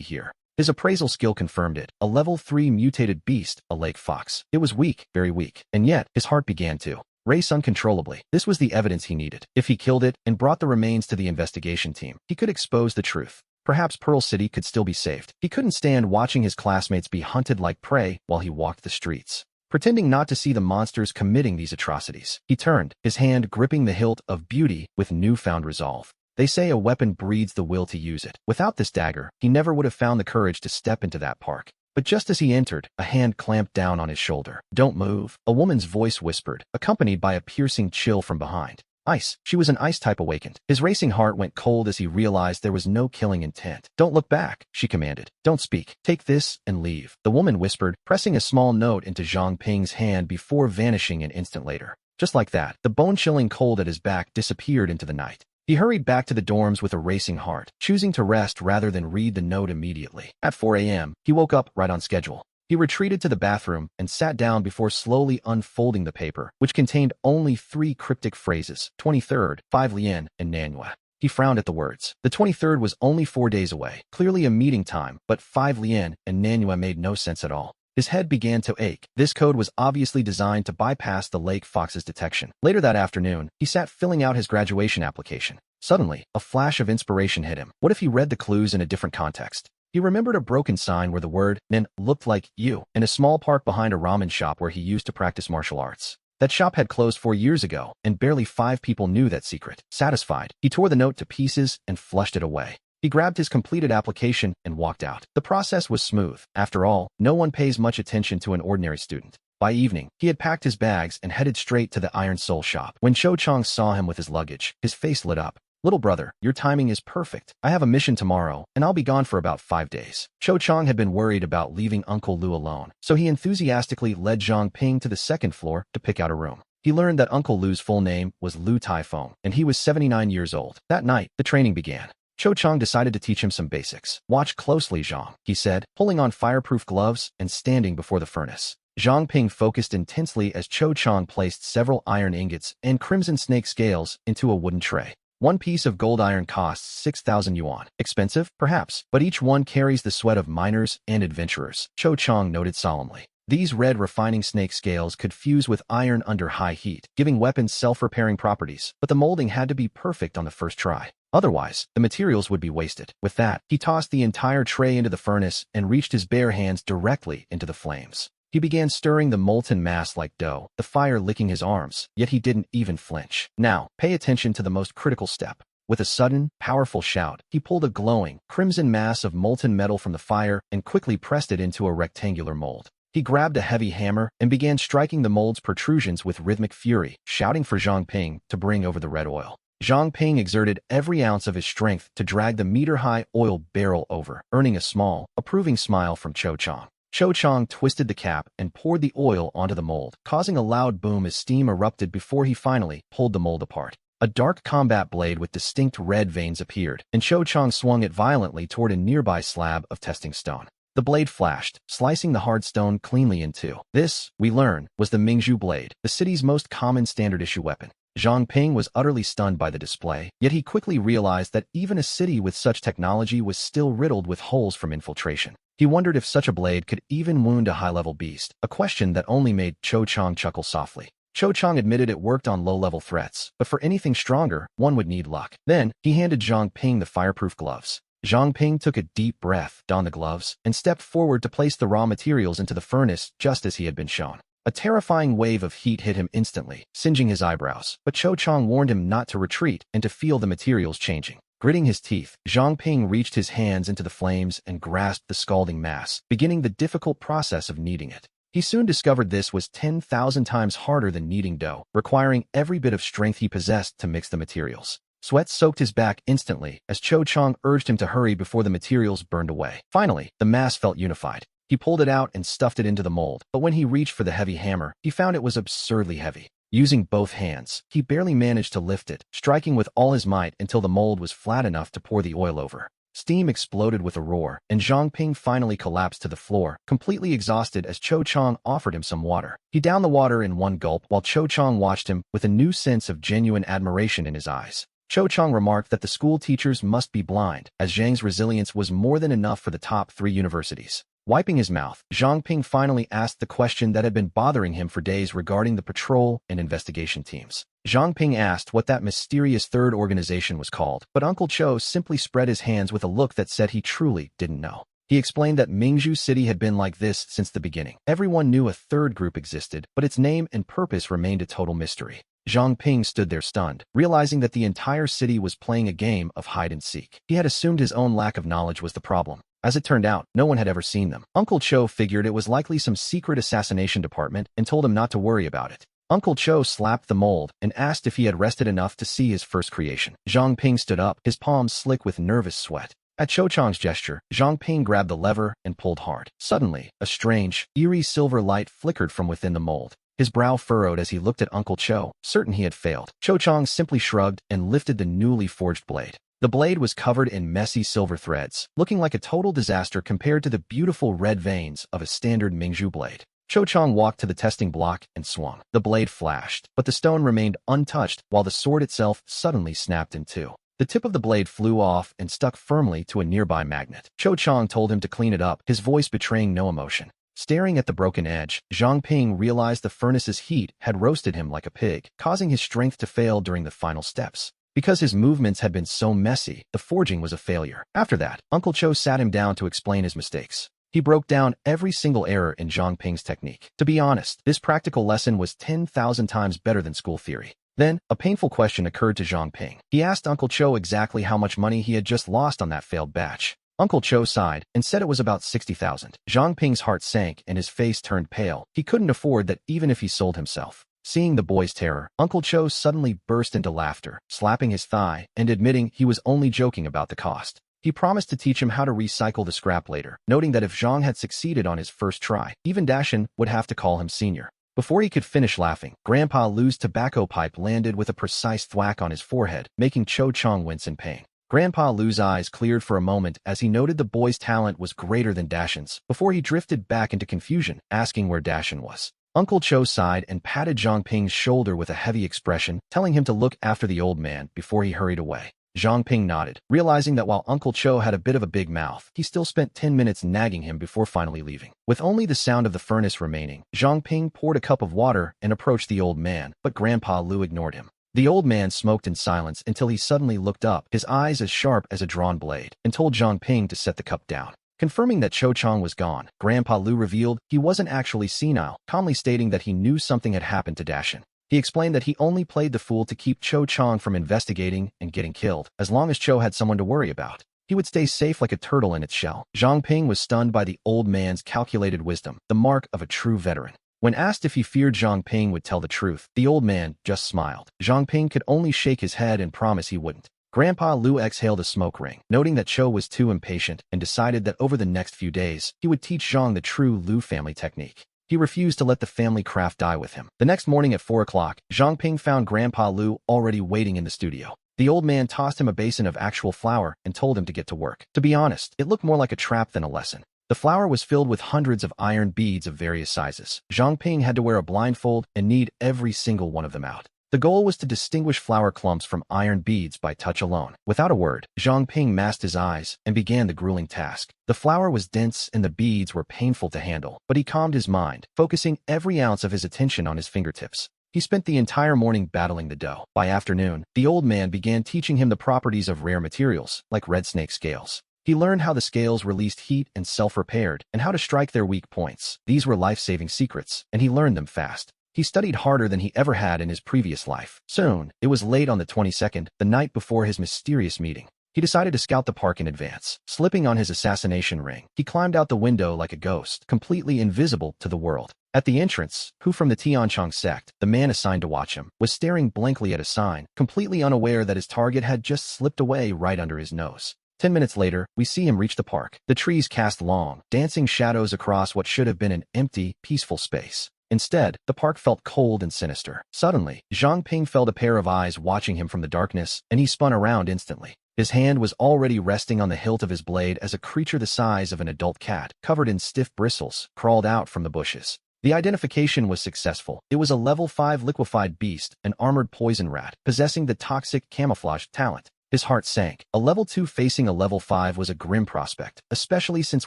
here. His appraisal skill confirmed it, a level 3 mutated beast, a lake fox. It was weak, very weak, and yet, his heart began to race uncontrollably. This was the evidence he needed. If he killed it and brought the remains to the investigation team, he could expose the truth. Perhaps Pearl City could still be saved. He couldn't stand watching his classmates be hunted like prey while he walked the streets. Pretending not to see the monsters committing these atrocities, he turned, his hand gripping the hilt of Beauty with newfound resolve. They say a weapon breeds the will to use it. Without this dagger, he never would have found the courage to step into that park. But just as he entered, a hand clamped down on his shoulder. "Don't move," a woman's voice whispered, accompanied by a piercing chill from behind. Ice. She was an ice type awakened. His racing heart went cold as he realized there was no killing intent. "Don't look back," she commanded. "Don't speak. Take this and leave," the woman whispered, pressing a small note into Zhang Ping's hand before vanishing an instant later. Just like that, the bone-chilling cold at his back disappeared into the night. He hurried back to the dorms with a racing heart, choosing to rest rather than read the note immediately. At 4 a.m., he woke up right on schedule. He retreated to the bathroom and sat down before slowly unfolding the paper, which contained only 3 cryptic phrases: 23rd, 5 Lien, and Manhwa. He frowned at the words. The 23rd was only 4 days away, clearly a meeting time, but 5 Lien and Manhwa made no sense at all. His head began to ache. This code was obviously designed to bypass the lake fox's detection. Later that afternoon, he sat filling out his graduation application. Suddenly, a flash of inspiration hit him. What if he read the clues in a different context? He remembered a broken sign where the word "nin" looked like "you" in a small park behind a ramen shop where he used to practice martial arts. That shop had closed 4 years ago, and barely 5 people knew that secret. Satisfied, he tore the note to pieces and flushed it away. He grabbed his completed application and walked out. The process was smooth. After all, no one pays much attention to an ordinary student. By evening, he had packed his bags and headed straight to the Iron Soul shop. When Cho Chang saw him with his luggage, his face lit up. "Little brother, your timing is perfect. I have a mission tomorrow, and I'll be gone for about 5 days. Cho Chang had been worried about leaving Uncle Lu alone, so he enthusiastically led Zhang Ping to the 2nd floor to pick out a room. He learned that Uncle Lu's full name was Lu Taifeng, and he was 79 years old. That night, the training began. Cho Chang decided to teach him some basics. "Watch closely, Zhang," he said, pulling on fireproof gloves and standing before the furnace. Zhang Ping focused intensely as Cho Chang placed several iron ingots and crimson snake scales into a wooden tray. One piece of gold iron costs 6,000 yuan. Expensive? Perhaps, but each one carries the sweat of miners and adventurers, Cho Chang noted solemnly. These red refining snake scales could fuse with iron under high heat, giving weapons self-repairing properties, but the molding had to be perfect on the first try. Otherwise, the materials would be wasted. With that, he tossed the entire tray into the furnace and reached his bare hands directly into the flames. He began stirring the molten mass like dough, the fire licking his arms, yet he didn't even flinch. Now, pay attention to the most critical step. With a sudden, powerful shout, he pulled a glowing, crimson mass of molten metal from the fire and quickly pressed it into a rectangular mold. He grabbed a heavy hammer and began striking the mold's protrusions with rhythmic fury, shouting for Zhang Ping to bring over the red oil. Zhang Ping exerted every ounce of his strength to drag the meter-high oil barrel over, earning a small, approving smile from Cho Chang. Cho Chang twisted the cap and poured the oil onto the mold, causing a loud boom as steam erupted before he finally pulled the mold apart. A dark combat blade with distinct red veins appeared, and Cho Chang swung it violently toward a nearby slab of testing stone. The blade flashed, slicing the hard stone cleanly in two. This, we learn, was the Mingzhu blade, the city's most common standard-issue weapon. Zhang Ping was utterly stunned by the display, yet he quickly realized that even a city with such technology was still riddled with holes from infiltration. He wondered if such a blade could even wound a high-level beast, a question that only made Cho Chang chuckle softly. Cho Chang admitted it worked on low-level threats, but for anything stronger, one would need luck. Then, he handed Zhang Ping the fireproof gloves. Zhang Ping took a deep breath, donned the gloves, and stepped forward to place the raw materials into the furnace just as he had been shown. A terrifying wave of heat hit him instantly, singeing his eyebrows, but Cho Chang warned him not to retreat and to feel the materials changing. Gritting his teeth, Zhang Ping reached his hands into the flames and grasped the scalding mass, beginning the difficult process of kneading it. He soon discovered this was 10,000 times harder than kneading dough, requiring every bit of strength he possessed to mix the materials. Sweat soaked his back instantly as Cho Chang urged him to hurry before the materials burned away. Finally, the mass felt unified. He pulled it out and stuffed it into the mold, but when he reached for the heavy hammer, he found it was absurdly heavy. Using both hands, he barely managed to lift it, striking with all his might until the mold was flat enough to pour the oil over. Steam exploded with a roar, and Zhang Ping finally collapsed to the floor, completely exhausted as Cho Chang offered him some water. He downed the water in one gulp while Cho Chang watched him with a new sense of genuine admiration in his eyes. Cho Chang remarked that the school teachers must be blind, as Zhang's resilience was more than enough for the top 3 universities. Wiping his mouth, Zhang Ping finally asked the question that had been bothering him for days regarding the patrol and investigation teams. Zhang Ping asked what that mysterious third organization was called, but Uncle Cho simply spread his hands with a look that said he truly didn't know. He explained that Mingzhu City had been like this since the beginning. Everyone knew a third group existed, but its name and purpose remained a total mystery. Zhang Ping stood there stunned, realizing that the entire city was playing a game of hide-and-seek. He had assumed his own lack of knowledge was the problem. As it turned out, no one had ever seen them. Uncle Cho figured it was likely some secret assassination department and told him not to worry about it. Uncle Cho slapped the mold and asked if he had rested enough to see his first creation. Zhang Ping stood up, his palms slick with nervous sweat. At Cho Chang's gesture, Zhang Ping grabbed the lever and pulled hard. Suddenly, a strange, eerie silver light flickered from within the mold. His brow furrowed as he looked at Uncle Cho, certain he had failed. Cho Chang simply shrugged and lifted the newly forged blade. The blade was covered in messy silver threads, looking like a total disaster compared to the beautiful red veins of a standard Mingzhu blade. Cho Chang walked to the testing block and swung. The blade flashed, but the stone remained untouched while the sword itself suddenly snapped in two. The tip of the blade flew off and stuck firmly to a nearby magnet. Cho Chang told him to clean it up, his voice betraying no emotion. Staring at the broken edge, Zhang Ping realized the furnace's heat had roasted him like a pig, causing his strength to fail during the final steps. Because his movements had been so messy, the forging was a failure. After that, Uncle Cho sat him down to explain his mistakes. He broke down every single error in Zhang Ping's technique. To be honest, this practical lesson was 10,000 times better than school theory. Then, a painful question occurred to Zhang Ping. He asked Uncle Cho exactly how much money he had just lost on that failed batch. Uncle Cho sighed and said it was about 60,000. Zhang Ping's heart sank and his face turned pale. He couldn't afford that even if he sold himself. Seeing the boy's terror, Uncle Cho suddenly burst into laughter, slapping his thigh and admitting he was only joking about the cost. He promised to teach him how to recycle the scrap later, noting that if Zhang had succeeded on his first try, even Dashin would have to call him senior. Before he could finish laughing, Grandpa Lu's tobacco pipe landed with a precise thwack on his forehead, making Cho Chang wince in pain. Grandpa Lu's eyes cleared for a moment as he noted the boy's talent was greater than Dashin's, before he drifted back into confusion, asking where Dashin was. Uncle Cho sighed and patted Zhang Ping's shoulder with a heavy expression, telling him to look after the old man before he hurried away. Zhang Ping nodded, realizing that while Uncle Cho had a bit of a big mouth, he still spent 10 minutes nagging him before finally leaving. With only the sound of the furnace remaining, Zhang Ping poured a cup of water and approached the old man, but Grandpa Lu ignored him. The old man smoked in silence until he suddenly looked up, his eyes as sharp as a drawn blade, and told Zhang Ping to set the cup down. Confirming that Cho Chang was gone, Grandpa Lu revealed he wasn't actually senile, calmly stating that he knew something had happened to Dashin. He explained that he only played the fool to keep Cho Chang from investigating and getting killed. As long as Cho had someone to worry about, he would stay safe like a turtle in its shell. Zhang Ping was stunned by the old man's calculated wisdom, the mark of a true veteran. When asked if he feared Zhang Ping would tell the truth, the old man just smiled. Zhang Ping could only shake his head and promise he wouldn't. Grandpa Lu exhaled a smoke ring, noting that Cho was too impatient, and decided that over the next few days, he would teach Zhang the true Lu family technique. He refused to let the family craft die with him. The next morning at 4 o'clock, Zhang Ping found Grandpa Lu already waiting in the studio. The old man tossed him a basin of actual flour and told him to get to work. To be honest, it looked more like a trap than a lesson. The flour was filled with hundreds of iron beads of various sizes. Zhang Ping had to wear a blindfold and knead every single one of them out. The goal was to distinguish flour clumps from iron beads by touch alone. Without a word, Zhang Ping masked his eyes and began the grueling task. The flour was dense and the beads were painful to handle, but he calmed his mind, focusing every ounce of his attention on his fingertips. He spent the entire morning battling the dough. By afternoon, the old man began teaching him the properties of rare materials, like red snake scales. He learned how the scales released heat and self-repaired, and how to strike their weak points. These were life-saving secrets, and he learned them fast. He studied harder than he ever had in his previous life. Soon, it was late on the 22nd, the night before his mysterious meeting. He decided to scout the park in advance. Slipping on his assassination ring, he climbed out the window like a ghost, completely invisible to the world. At the entrance, Hu from the Tianchong sect, the man assigned to watch him, was staring blankly at a sign, completely unaware that his target had just slipped away right under his nose. 10 minutes later, we see him reach the park. The trees cast long, dancing shadows across what should have been an empty, peaceful space. Instead, the park felt cold and sinister. Suddenly, Zhang Ping felt a pair of eyes watching him from the darkness, and he spun around instantly. His hand was already resting on the hilt of his blade as a creature the size of an adult cat, covered in stiff bristles, crawled out from the bushes. The identification was successful. It was a level 5 liquefied beast, an armored poison rat, possessing the toxic camouflage talent. His heart sank. A level 2 facing a level 5 was a grim prospect, especially since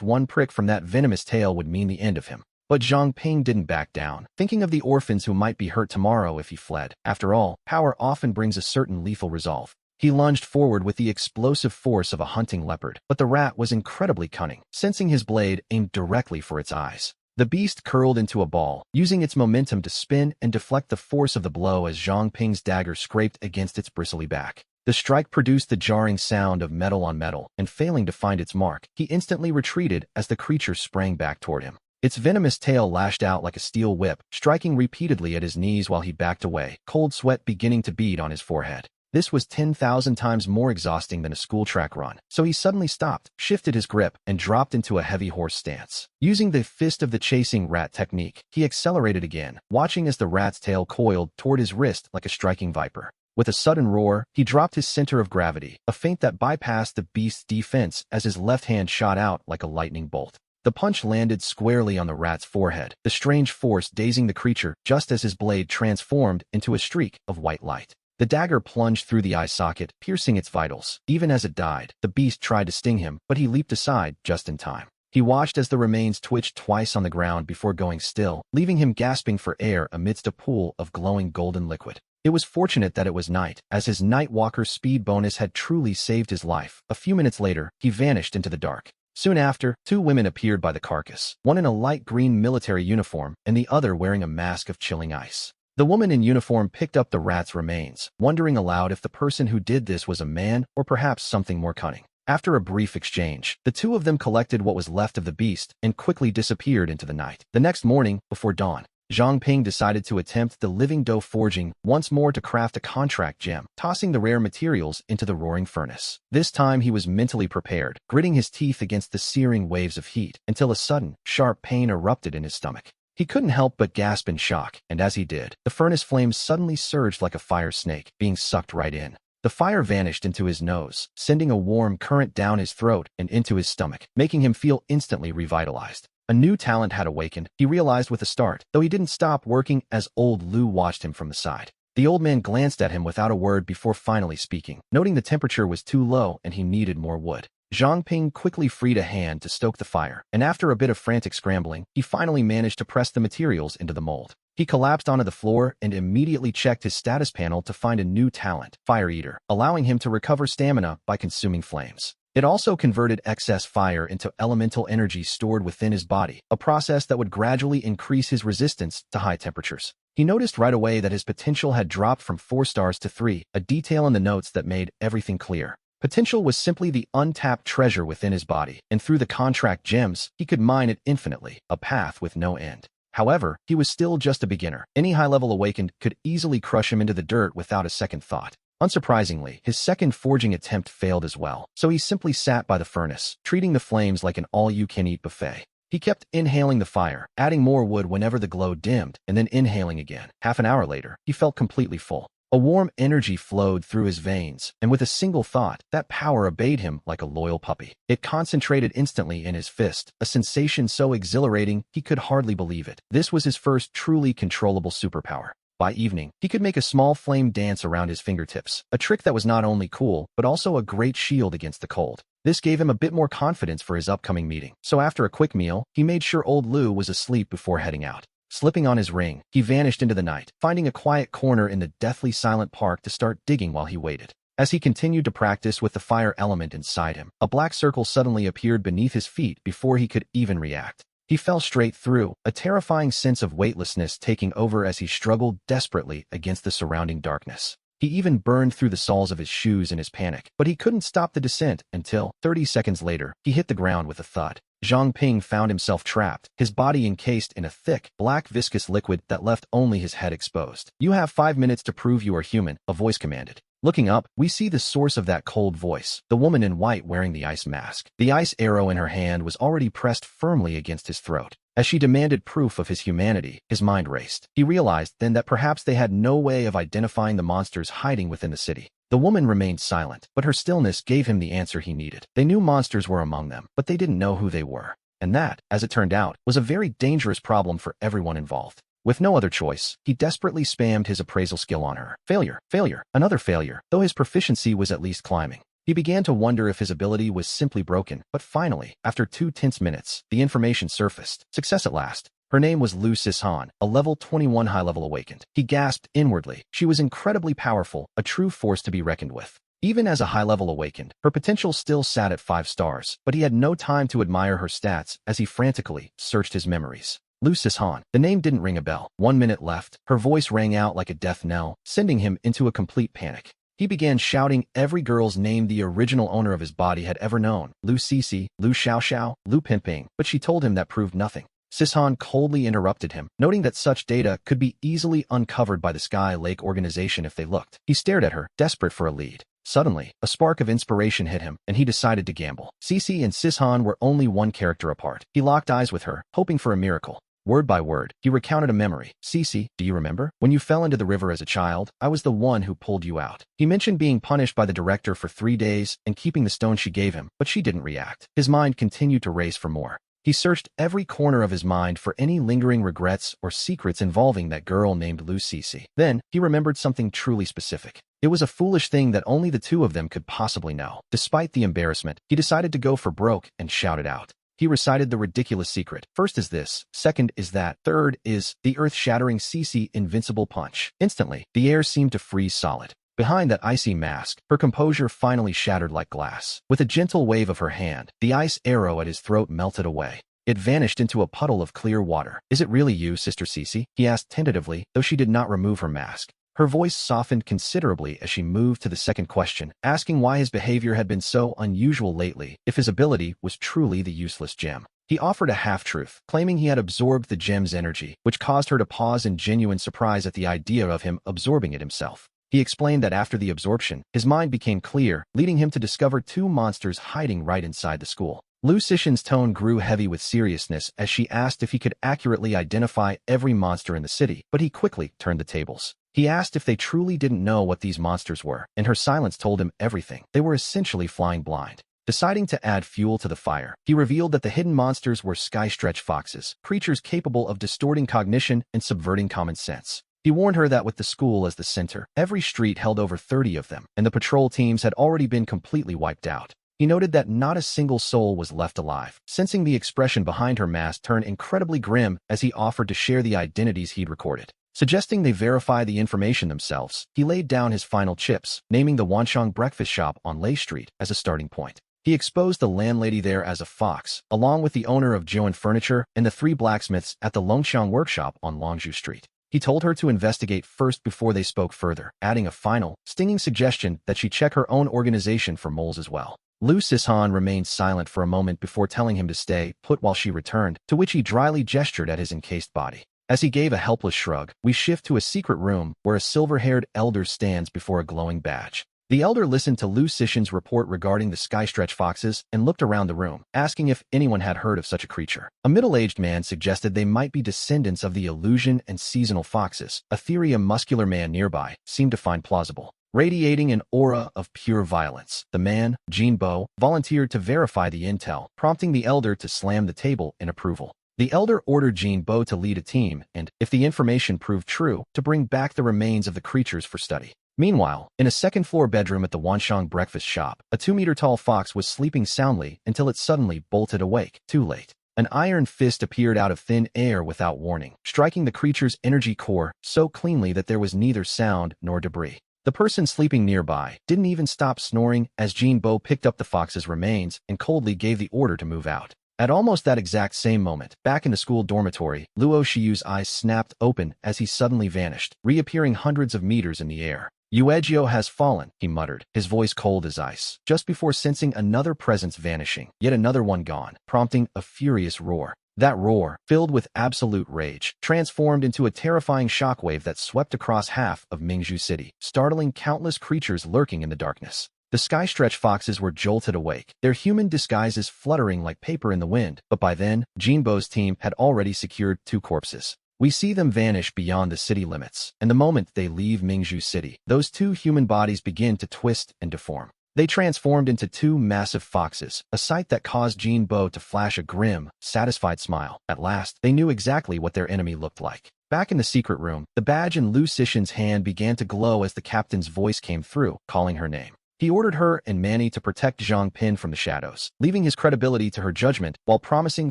one prick from that venomous tail would mean the end of him. But Zhang Ping didn't back down, thinking of the orphans who might be hurt tomorrow if he fled. After all, power often brings a certain lethal resolve. He lunged forward with the explosive force of a hunting leopard, but the rat was incredibly cunning, sensing his blade aimed directly for its eyes. The beast curled into a ball, using its momentum to spin and deflect the force of the blow as Zhang Ping's dagger scraped against its bristly back. The strike produced the jarring sound of metal on metal, and failing to find its mark, he instantly retreated as the creature sprang back toward him. Its venomous tail lashed out like a steel whip, striking repeatedly at his knees while he backed away, cold sweat beginning to bead on his forehead. This was 10,000 times more exhausting than a school track run, so he suddenly stopped, shifted his grip, and dropped into a heavy horse stance. Using the fist of the chasing rat technique, he accelerated again, watching as the rat's tail coiled toward his wrist like a striking viper. With a sudden roar, he dropped his center of gravity, a feint that bypassed the beast's defense as his left hand shot out like a lightning bolt. The punch landed squarely on the rat's forehead, the strange force dazing the creature just as his blade transformed into a streak of white light. The dagger plunged through the eye socket, piercing its vitals. Even as it died, the beast tried to sting him, but he leaped aside just in time. He watched as the remains twitched twice on the ground before going still, leaving him gasping for air amidst a pool of glowing golden liquid. It was fortunate that it was night, as his Nightwalker speed bonus had truly saved his life. A few minutes later, he vanished into the dark. Soon after, two women appeared by the carcass, one in a light green military uniform and the other wearing a mask of chilling ice. The woman in uniform picked up the rat's remains, wondering aloud if the person who did this was a man or perhaps something more cunning. After a brief exchange, the two of them collected what was left of the beast and quickly disappeared into the night. The next morning, before dawn, Zhang Ping decided to attempt the living dough forging once more to craft a contract gem, tossing the rare materials into the roaring furnace. This time he was mentally prepared, gritting his teeth against the searing waves of heat, until a sudden, sharp pain erupted in his stomach. He couldn't help but gasp in shock, and as he did, the furnace flames suddenly surged like a fire snake, being sucked right in. The fire vanished into his nose, sending a warm current down his throat and into his stomach, making him feel instantly revitalized. A new talent had awakened, he realized with a start, though he didn't stop working as old Lu watched him from the side. The old man glanced at him without a word before finally speaking, noting the temperature was too low and he needed more wood. Zhang Ping quickly freed a hand to stoke the fire, and after a bit of frantic scrambling, he finally managed to press the materials into the mold. He collapsed onto the floor and immediately checked his status panel to find a new talent, Fire Eater, allowing him to recover stamina by consuming flames. It also converted excess fire into elemental energy stored within his body, a process that would gradually increase his resistance to high temperatures. He noticed right away that his potential had dropped from 4 stars to 3, a detail in the notes that made everything clear. Potential was simply the untapped treasure within his body, and through the contract gems, he could mine it infinitely, a path with no end. However, he was still just a beginner. Any high-level awakened could easily crush him into the dirt without a second thought. Unsurprisingly, his second forging attempt failed as well, so he simply sat by the furnace, treating the flames like an all-you-can-eat buffet. He kept inhaling the fire, adding more wood whenever the glow dimmed, and then inhaling again. Half an hour later, he felt completely full. A warm energy flowed through his veins, and with a single thought, that power obeyed him like a loyal puppy. It concentrated instantly in his fist, a sensation so exhilarating he could hardly believe it. This was his first truly controllable superpower. By evening, he could make a small flame dance around his fingertips, a trick that was not only cool, but also a great shield against the cold. This gave him a bit more confidence for his upcoming meeting, so after a quick meal, he made sure old Lu was asleep before heading out. Slipping on his ring, he vanished into the night, finding a quiet corner in the deathly silent park to start digging while he waited. As he continued to practice with the fire element inside him, a black circle suddenly appeared beneath his feet before he could even react. He fell straight through, a terrifying sense of weightlessness taking over as he struggled desperately against the surrounding darkness. He even burned through the soles of his shoes in his panic, but he couldn't stop the descent until, 30 seconds later, he hit the ground with a thud. Zhang Ping found himself trapped, his body encased in a thick, black viscous liquid that left only his head exposed. "You have 5 minutes to prove you are human," a voice commanded. Looking up, we see the source of that cold voice, the woman in white wearing the ice mask. The ice arrow in her hand was already pressed firmly against his throat. As she demanded proof of his humanity, his mind raced. He realized then that perhaps they had no way of identifying the monsters hiding within the city. The woman remained silent, but her stillness gave him the answer he needed. They knew monsters were among them, but they didn't know who they were. And that, as it turned out, was a very dangerous problem for everyone involved. With no other choice, he desperately spammed his appraisal skill on her. Failure, failure, another failure, though his proficiency was at least climbing. He began to wonder if his ability was simply broken, but finally, after 2 tense minutes, the information surfaced. Success at last. Her name was Lu Sishan, a level 21 high-level awakened. He gasped inwardly. She was incredibly powerful, a true force to be reckoned with. Even as a high-level awakened, her potential still sat at 5 stars, but he had no time to admire her stats as he frantically searched his memories. Lu Sishan. The name didn't ring a bell. 1 minute left. Her voice rang out like a death knell, sending him into a complete panic. He began shouting every girl's name the original owner of his body had ever known. Lu Cici, Lu Xiaoxiao, Lu Pimping, but she told him that proved nothing. Sishan coldly interrupted him, noting that such data could be easily uncovered by the Sky Lake organization if they looked. He stared at her, desperate for a lead. Suddenly, a spark of inspiration hit him, and he decided to gamble. Cici and Sishan were only one character apart. He locked eyes with her, hoping for a miracle. Word by word, he recounted a memory. Cici, do you remember? When you fell into the river as a child, I was the one who pulled you out. He mentioned being punished by the director for 3 days and keeping the stone she gave him, but she didn't react. His mind continued to race for more. He searched every corner of his mind for any lingering regrets or secrets involving that girl named Lu Cici. Then, he remembered something truly specific. It was a foolish thing that only the two of them could possibly know. Despite the embarrassment, he decided to go for broke and shouted out. He recited the ridiculous secret. First is this, second is that, third is the earth-shattering Cici invincible punch. Instantly, the air seemed to freeze solid. Behind that icy mask, her composure finally shattered like glass. With a gentle wave of her hand, the ice arrow at his throat melted away. It vanished into a puddle of clear water. Is it really you, Sister Cici? He asked tentatively, though she did not remove her mask. Her voice softened considerably as she moved to the second question, asking why his behavior had been so unusual lately, if his ability was truly the useless gem. He offered a half-truth, claiming he had absorbed the gem's energy, which caused her to pause in genuine surprise at the idea of him absorbing it himself. He explained that after the absorption, his mind became clear, leading him to discover 2 monsters hiding right inside the school. Lu Sishan's tone grew heavy with seriousness as she asked if he could accurately identify every monster in the city, but he quickly turned the tables. He asked if they truly didn't know what these monsters were, and her silence told him everything. They were essentially flying blind. Deciding to add fuel to the fire, he revealed that the hidden monsters were sky-stretch foxes, creatures capable of distorting cognition and subverting common sense. He warned her that with the school as the center, every street held over 30 of them, and the patrol teams had already been completely wiped out. He noted that not a single soul was left alive. Sensing the expression behind her mask turn incredibly grim as he offered to share the identities he'd recorded. Suggesting they verify the information themselves, he laid down his final chips, naming the Wanshang breakfast shop on Lei Street as a starting point. He exposed the landlady there as a fox, along with the owner of Joan Furniture and the 3 blacksmiths at the Longxiang workshop on Longzhu Street. He told her to investigate first before they spoke further, adding a final, stinging suggestion that she check her own organization for moles as well. Lu Sishan remained silent for a moment before telling him to stay put while she returned, to which he dryly gestured at his encased body. As he gave a helpless shrug, we shift to a secret room where a silver-haired elder stands before a glowing badge. The elder listened to Lu Sishan's report regarding the sky-stretch foxes and looked around the room, asking if anyone had heard of such a creature. A middle-aged man suggested they might be descendants of the illusion and seasonal foxes, a theory a muscular man nearby seemed to find plausible. Radiating an aura of pure violence, the man, Jin Bo, volunteered to verify the intel, prompting the elder to slam the table in approval. The elder ordered Jin Bo to lead a team and, if the information proved true, to bring back the remains of the creatures for study. Meanwhile, in a second-floor bedroom at the Wanshang breakfast shop, a 2-meter-tall fox was sleeping soundly until it suddenly bolted awake, too late. An iron fist appeared out of thin air without warning, striking the creature's energy core so cleanly that there was neither sound nor debris. The person sleeping nearby didn't even stop snoring as Jin Bo picked up the fox's remains and coldly gave the order to move out. At almost that exact same moment, back in the school dormitory, Luo Shiyu's eyes snapped open as he suddenly vanished, reappearing hundreds of meters in the air. Yuegyo has fallen, he muttered, his voice cold as ice, just before sensing another presence vanishing, yet another one gone, prompting a furious roar. That roar, filled with absolute rage, transformed into a terrifying shockwave that swept across half of Mingzhu City, startling countless creatures lurking in the darkness. The sky-stretch foxes were jolted awake, their human disguises fluttering like paper in the wind, but by then, Jinbo's team had already secured 2 corpses. We see them vanish beyond the city limits, and the moment they leave Mingzhu City, those 2 human bodies begin to twist and deform. They transformed into 2 massive foxes, a sight that caused Jinbo to flash a grim, satisfied smile. At last, they knew exactly what their enemy looked like. Back in the secret room, the badge in Lu Sishan's hand began to glow as the captain's voice came through, calling her name. He ordered her and Manny to protect Zhang Pin from the shadows, leaving his credibility to her judgment while promising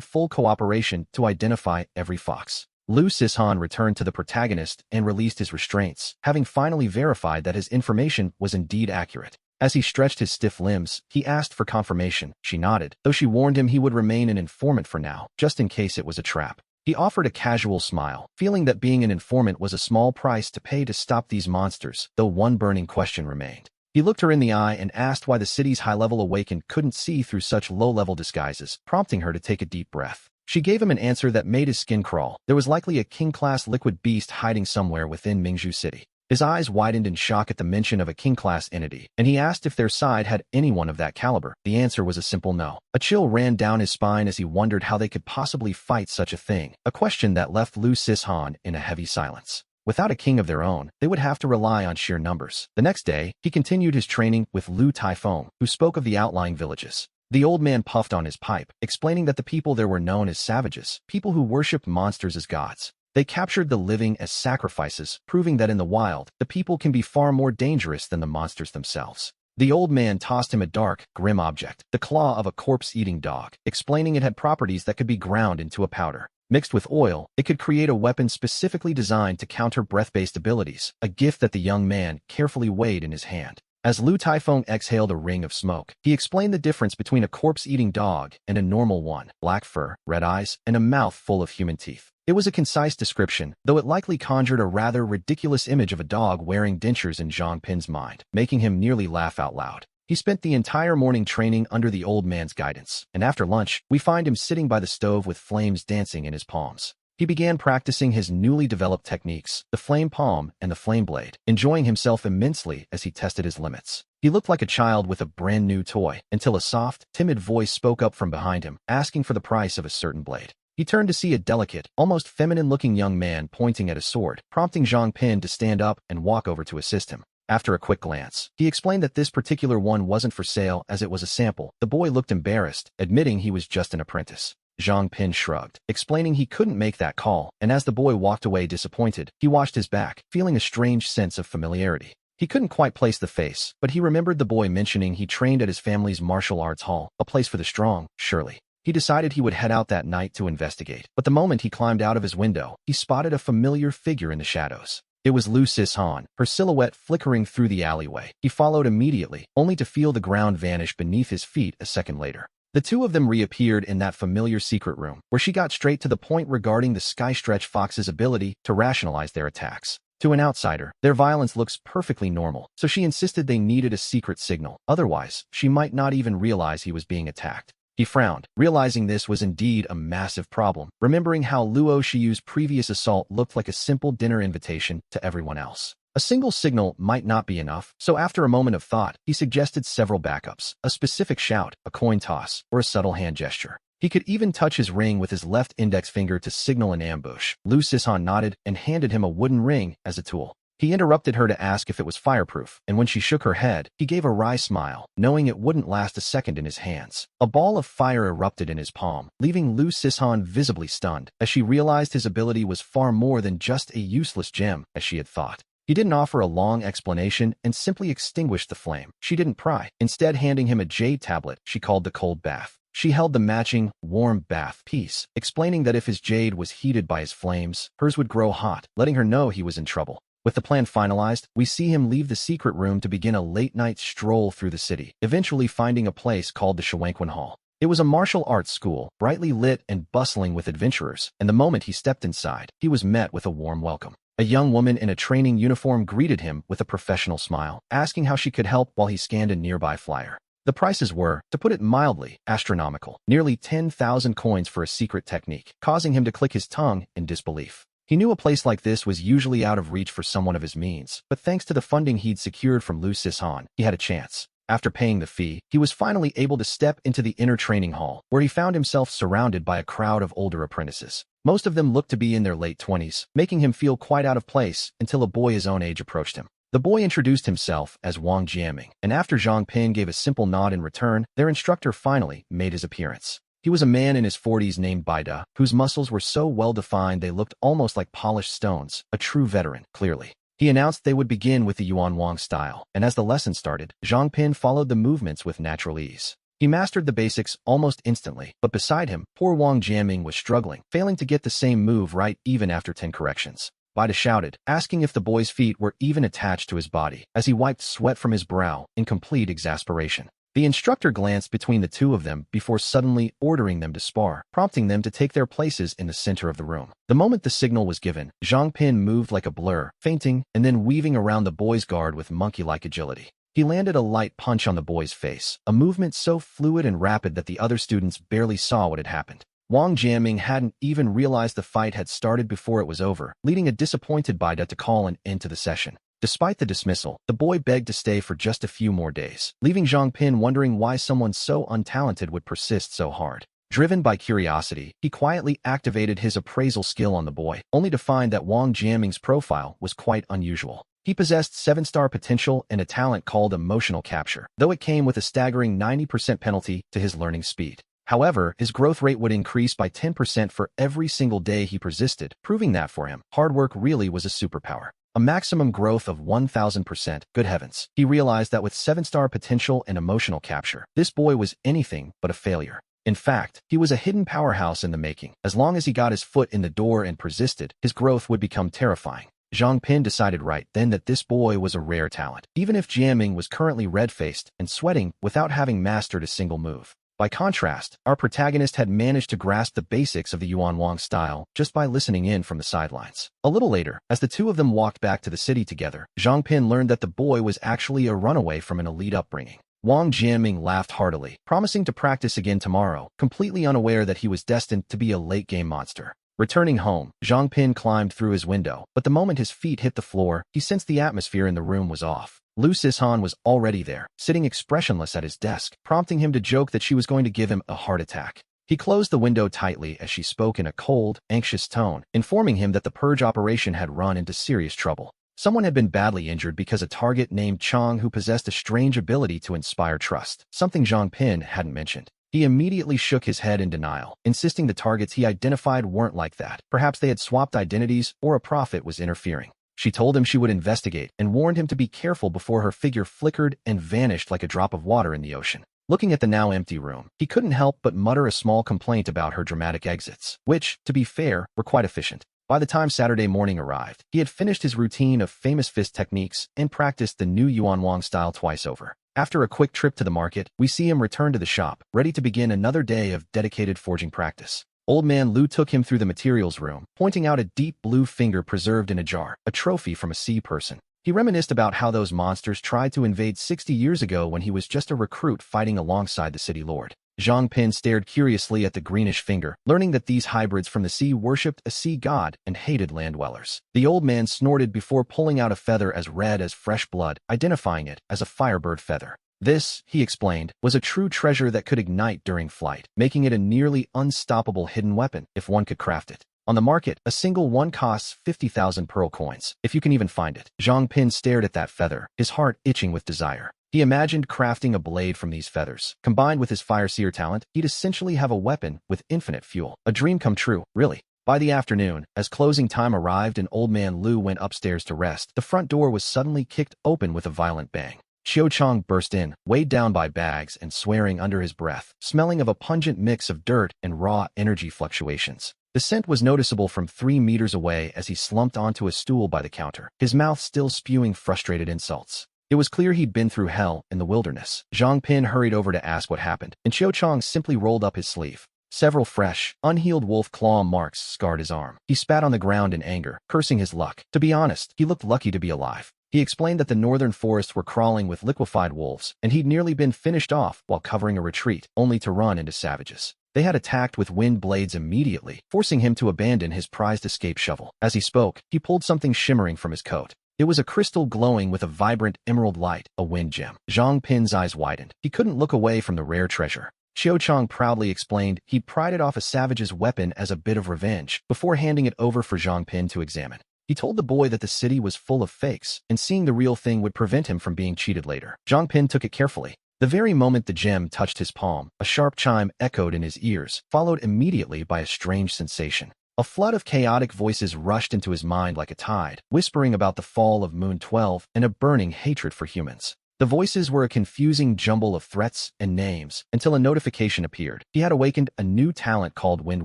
full cooperation to identify every fox. Lu Sishan returned to the protagonist and released his restraints, having finally verified that his information was indeed accurate. As he stretched his stiff limbs, he asked for confirmation. She nodded, though she warned him he would remain an informant for now, just in case it was a trap. He offered a casual smile, feeling that being an informant was a small price to pay to stop these monsters, though one burning question remained. He looked her in the eye and asked why the city's high-level awakened couldn't see through such low-level disguises, prompting her to take a deep breath. She gave him an answer that made his skin crawl. There was likely a king-class liquid beast hiding somewhere within Mingzhu City. His eyes widened in shock at the mention of a king-class entity, and he asked if their side had anyone of that caliber. The answer was a simple no. A chill ran down his spine as he wondered how they could possibly fight such a thing, a question that left Lu Sishan in a heavy silence. Without a king of their own, they would have to rely on sheer numbers. The next day, he continued his training with Lu Taifeng, who spoke of the outlying villages. The old man puffed on his pipe, explaining that the people there were known as savages, people who worshipped monsters as gods. They captured the living as sacrifices, proving that in the wild, the people can be far more dangerous than the monsters themselves. The old man tossed him a dark, grim object, the claw of a corpse-eating dog, explaining it had properties that could be ground into a powder. Mixed with oil, it could create a weapon specifically designed to counter breath-based abilities, a gift that the young man carefully weighed in his hand. As Lu Taifeng exhaled a ring of smoke, he explained the difference between a corpse-eating dog and a normal one: black fur, red eyes, and a mouth full of human teeth. It was a concise description, though it likely conjured a rather ridiculous image of a dog wearing dentures in Zhang Pin's mind, making him nearly laugh out loud. He spent the entire morning training under the old man's guidance, and after lunch, we find him sitting by the stove with flames dancing in his palms. He began practicing his newly developed techniques, the flame palm and the flame blade, enjoying himself immensely as he tested his limits. He looked like a child with a brand new toy, until a soft, timid voice spoke up from behind him, asking for the price of a certain blade. He turned to see a delicate, almost feminine-looking young man pointing at a sword, prompting Zhang Pin to stand up and walk over to assist him. After a quick glance, he explained that this particular one wasn't for sale as it was a sample. The boy looked embarrassed, admitting he was just an apprentice. Zhang Pin shrugged, explaining he couldn't make that call, and as the boy walked away disappointed, he watched his back, feeling a strange sense of familiarity. He couldn't quite place the face, but he remembered the boy mentioning he trained at his family's martial arts hall, a place for the strong, surely. He decided he would head out that night to investigate, but the moment he climbed out of his window, he spotted a familiar figure in the shadows. It was Lu Sishan, her silhouette flickering through the alleyway. He followed immediately, only to feel the ground vanish beneath his feet a second later. The two of them reappeared in that familiar secret room, where she got straight to the point regarding the Skystretch Fox's ability to rationalize their attacks. To an outsider, their violence looks perfectly normal, so she insisted they needed a secret signal. Otherwise, she might not even realize he was being attacked. He frowned, realizing this was indeed a massive problem, remembering how Luo Shiyu's previous assault looked like a simple dinner invitation to everyone else. A single signal might not be enough, so after a moment of thought, he suggested several backups: a specific shout, a coin toss, or a subtle hand gesture. He could even touch his ring with his left index finger to signal an ambush. Lu Sishan nodded and handed him a wooden ring as a tool. He interrupted her to ask if it was fireproof, and when she shook her head, he gave a wry smile, knowing it wouldn't last a second in his hands. A ball of fire erupted in his palm, leaving Lu Sishan visibly stunned, as she realized his ability was far more than just a useless gem, as she had thought. He didn't offer a long explanation and simply extinguished the flame. She didn't pry, instead handing him a jade tablet she called the cold bath. She held the matching, warm bath piece, explaining that if his jade was heated by his flames, hers would grow hot, letting her know he was in trouble. With the plan finalized, we see him leave the secret room to begin a late-night stroll through the city, eventually finding a place called the Shuangquan Hall. It was a martial arts school, brightly lit and bustling with adventurers, and the moment he stepped inside, he was met with a warm welcome. A young woman in a training uniform greeted him with a professional smile, asking how she could help while he scanned a nearby flyer. The prices were, to put it mildly, astronomical. Nearly 10,000 coins for a secret technique, causing him to click his tongue in disbelief. He knew a place like this was usually out of reach for someone of his means, but thanks to the funding he'd secured from Lu Sishan, he had a chance. After paying the fee, he was finally able to step into the inner training hall, where he found himself surrounded by a crowd of older apprentices. Most of them looked to be in their late 20s, making him feel quite out of place until a boy his own age approached him. The boy introduced himself as Wang Jiaming, and after Zhang Pin gave a simple nod in return, their instructor finally made his appearance. He was a man in his 40s named Baida, whose muscles were so well-defined they looked almost like polished stones, a true veteran, clearly. He announced they would begin with the Yuan Wang style, and as the lesson started, Zhang Pin followed the movements with natural ease. He mastered the basics almost instantly, but beside him, poor Wang Jiaming was struggling, failing to get the same move right even after 10 corrections. Baida shouted, asking if the boy's feet were even attached to his body, as he wiped sweat from his brow in complete exasperation. The instructor glanced between the two of them before suddenly ordering them to spar, prompting them to take their places in the center of the room. The moment the signal was given, Zhang Pin moved like a blur, feinting and then weaving around the boy's guard with monkey-like agility. He landed a light punch on the boy's face, a movement so fluid and rapid that the other students barely saw what had happened. Wang Jiaming hadn't even realized the fight had started before it was over, leading a disappointed Baida to call an end to the session. Despite the dismissal, the boy begged to stay for just a few more days, leaving Zhang Pin wondering why someone so untalented would persist so hard. Driven by curiosity, he quietly activated his appraisal skill on the boy, only to find that Wang Jiaming's profile was quite unusual. He possessed 7-star potential and a talent called emotional capture, though it came with a staggering 90% penalty to his learning speed. However, his growth rate would increase by 10% for every single day he persisted, proving that for him, hard work really was a superpower. A maximum growth of 1,000%, good heavens. He realized that with 7-star potential and emotional capture, this boy was anything but a failure. In fact, he was a hidden powerhouse in the making. As long as he got his foot in the door and persisted, his growth would become terrifying. Zhang Pin decided right then that this boy was a rare talent, even if Jiaming was currently red-faced and sweating without having mastered a single move. By contrast, our protagonist had managed to grasp the basics of the Yuan Wang style just by listening in from the sidelines. A little later, as the two of them walked back to the city together, Zhang Pin learned that the boy was actually a runaway from an elite upbringing. Wang Jiaming laughed heartily, promising to practice again tomorrow, completely unaware that he was destined to be a late-game monster. Returning home, Zhang Pin climbed through his window, but the moment his feet hit the floor, he sensed the atmosphere in the room was off. Lu Sishan was already there, sitting expressionless at his desk, prompting him to joke that she was going to give him a heart attack. He closed the window tightly as she spoke in a cold, anxious tone, informing him that the purge operation had run into serious trouble. Someone had been badly injured because a target named Chang who possessed a strange ability to inspire trust, something Zhang Pin hadn't mentioned. He immediately shook his head in denial, insisting the targets he identified weren't like that. Perhaps they had swapped identities or a prophet was interfering. She told him she would investigate and warned him to be careful before her figure flickered and vanished like a drop of water in the ocean. Looking at the now empty room, he couldn't help but mutter a small complaint about her dramatic exits, which, to be fair, were quite efficient. By the time Saturday morning arrived, he had finished his routine of famous fist techniques and practiced the new Yuan Wang style twice over. After a quick trip to the market, we see him return to the shop, ready to begin another day of dedicated forging practice. Old Man Lu took him through the materials room, pointing out a deep blue finger preserved in a jar, a trophy from a sea person. He reminisced about how those monsters tried to invade 60 years ago when he was just a recruit fighting alongside the city lord. Zhang Pin stared curiously at the greenish finger, learning that these hybrids from the sea worshipped a sea god and hated land dwellers. The old man snorted before pulling out a feather as red as fresh blood, identifying it as a firebird feather. This, he explained, was a true treasure that could ignite during flight, making it a nearly unstoppable hidden weapon if one could craft it. On the market, a single one costs 50,000 pearl coins, if you can even find it. Zhang Pin stared at that feather, his heart itching with desire. He imagined crafting a blade from these feathers. Combined with his fire seer talent, he'd essentially have a weapon with infinite fuel. A dream come true, really. By the afternoon, as closing time arrived and Old Man Lu went upstairs to rest, the front door was suddenly kicked open with a violent bang. Xiao Chang burst in, weighed down by bags and swearing under his breath, smelling of a pungent mix of dirt and raw energy fluctuations. The scent was noticeable from 3 meters away as he slumped onto a stool by the counter, his mouth still spewing frustrated insults. It was clear he'd been through hell in the wilderness. Zhang Pin hurried over to ask what happened, and Xiao Chang simply rolled up his sleeve. Several fresh, unhealed wolf claw marks scarred his arm. He spat on the ground in anger, cursing his luck. To be honest, he looked lucky to be alive. He explained that the northern forests were crawling with liquefied wolves, and he'd nearly been finished off while covering a retreat, only to run into savages. They had attacked with wind blades immediately, forcing him to abandon his prized escape shovel. As he spoke, he pulled something shimmering from his coat. It was a crystal glowing with a vibrant emerald light, a wind gem. Zhang Pin's eyes widened. He couldn't look away from the rare treasure. Xiao Chang proudly explained he'd pried it off a savage's weapon as a bit of revenge, before handing it over for Zhang Pin to examine. He told the boy that the city was full of fakes, and seeing the real thing would prevent him from being cheated later. Zhang Pin took it carefully. The very moment the gem touched his palm, a sharp chime echoed in his ears, followed immediately by a strange sensation. A flood of chaotic voices rushed into his mind like a tide, whispering about the fall of Moon 12 and a burning hatred for humans. The voices were a confusing jumble of threats and names, until a notification appeared. He had awakened a new talent called Wind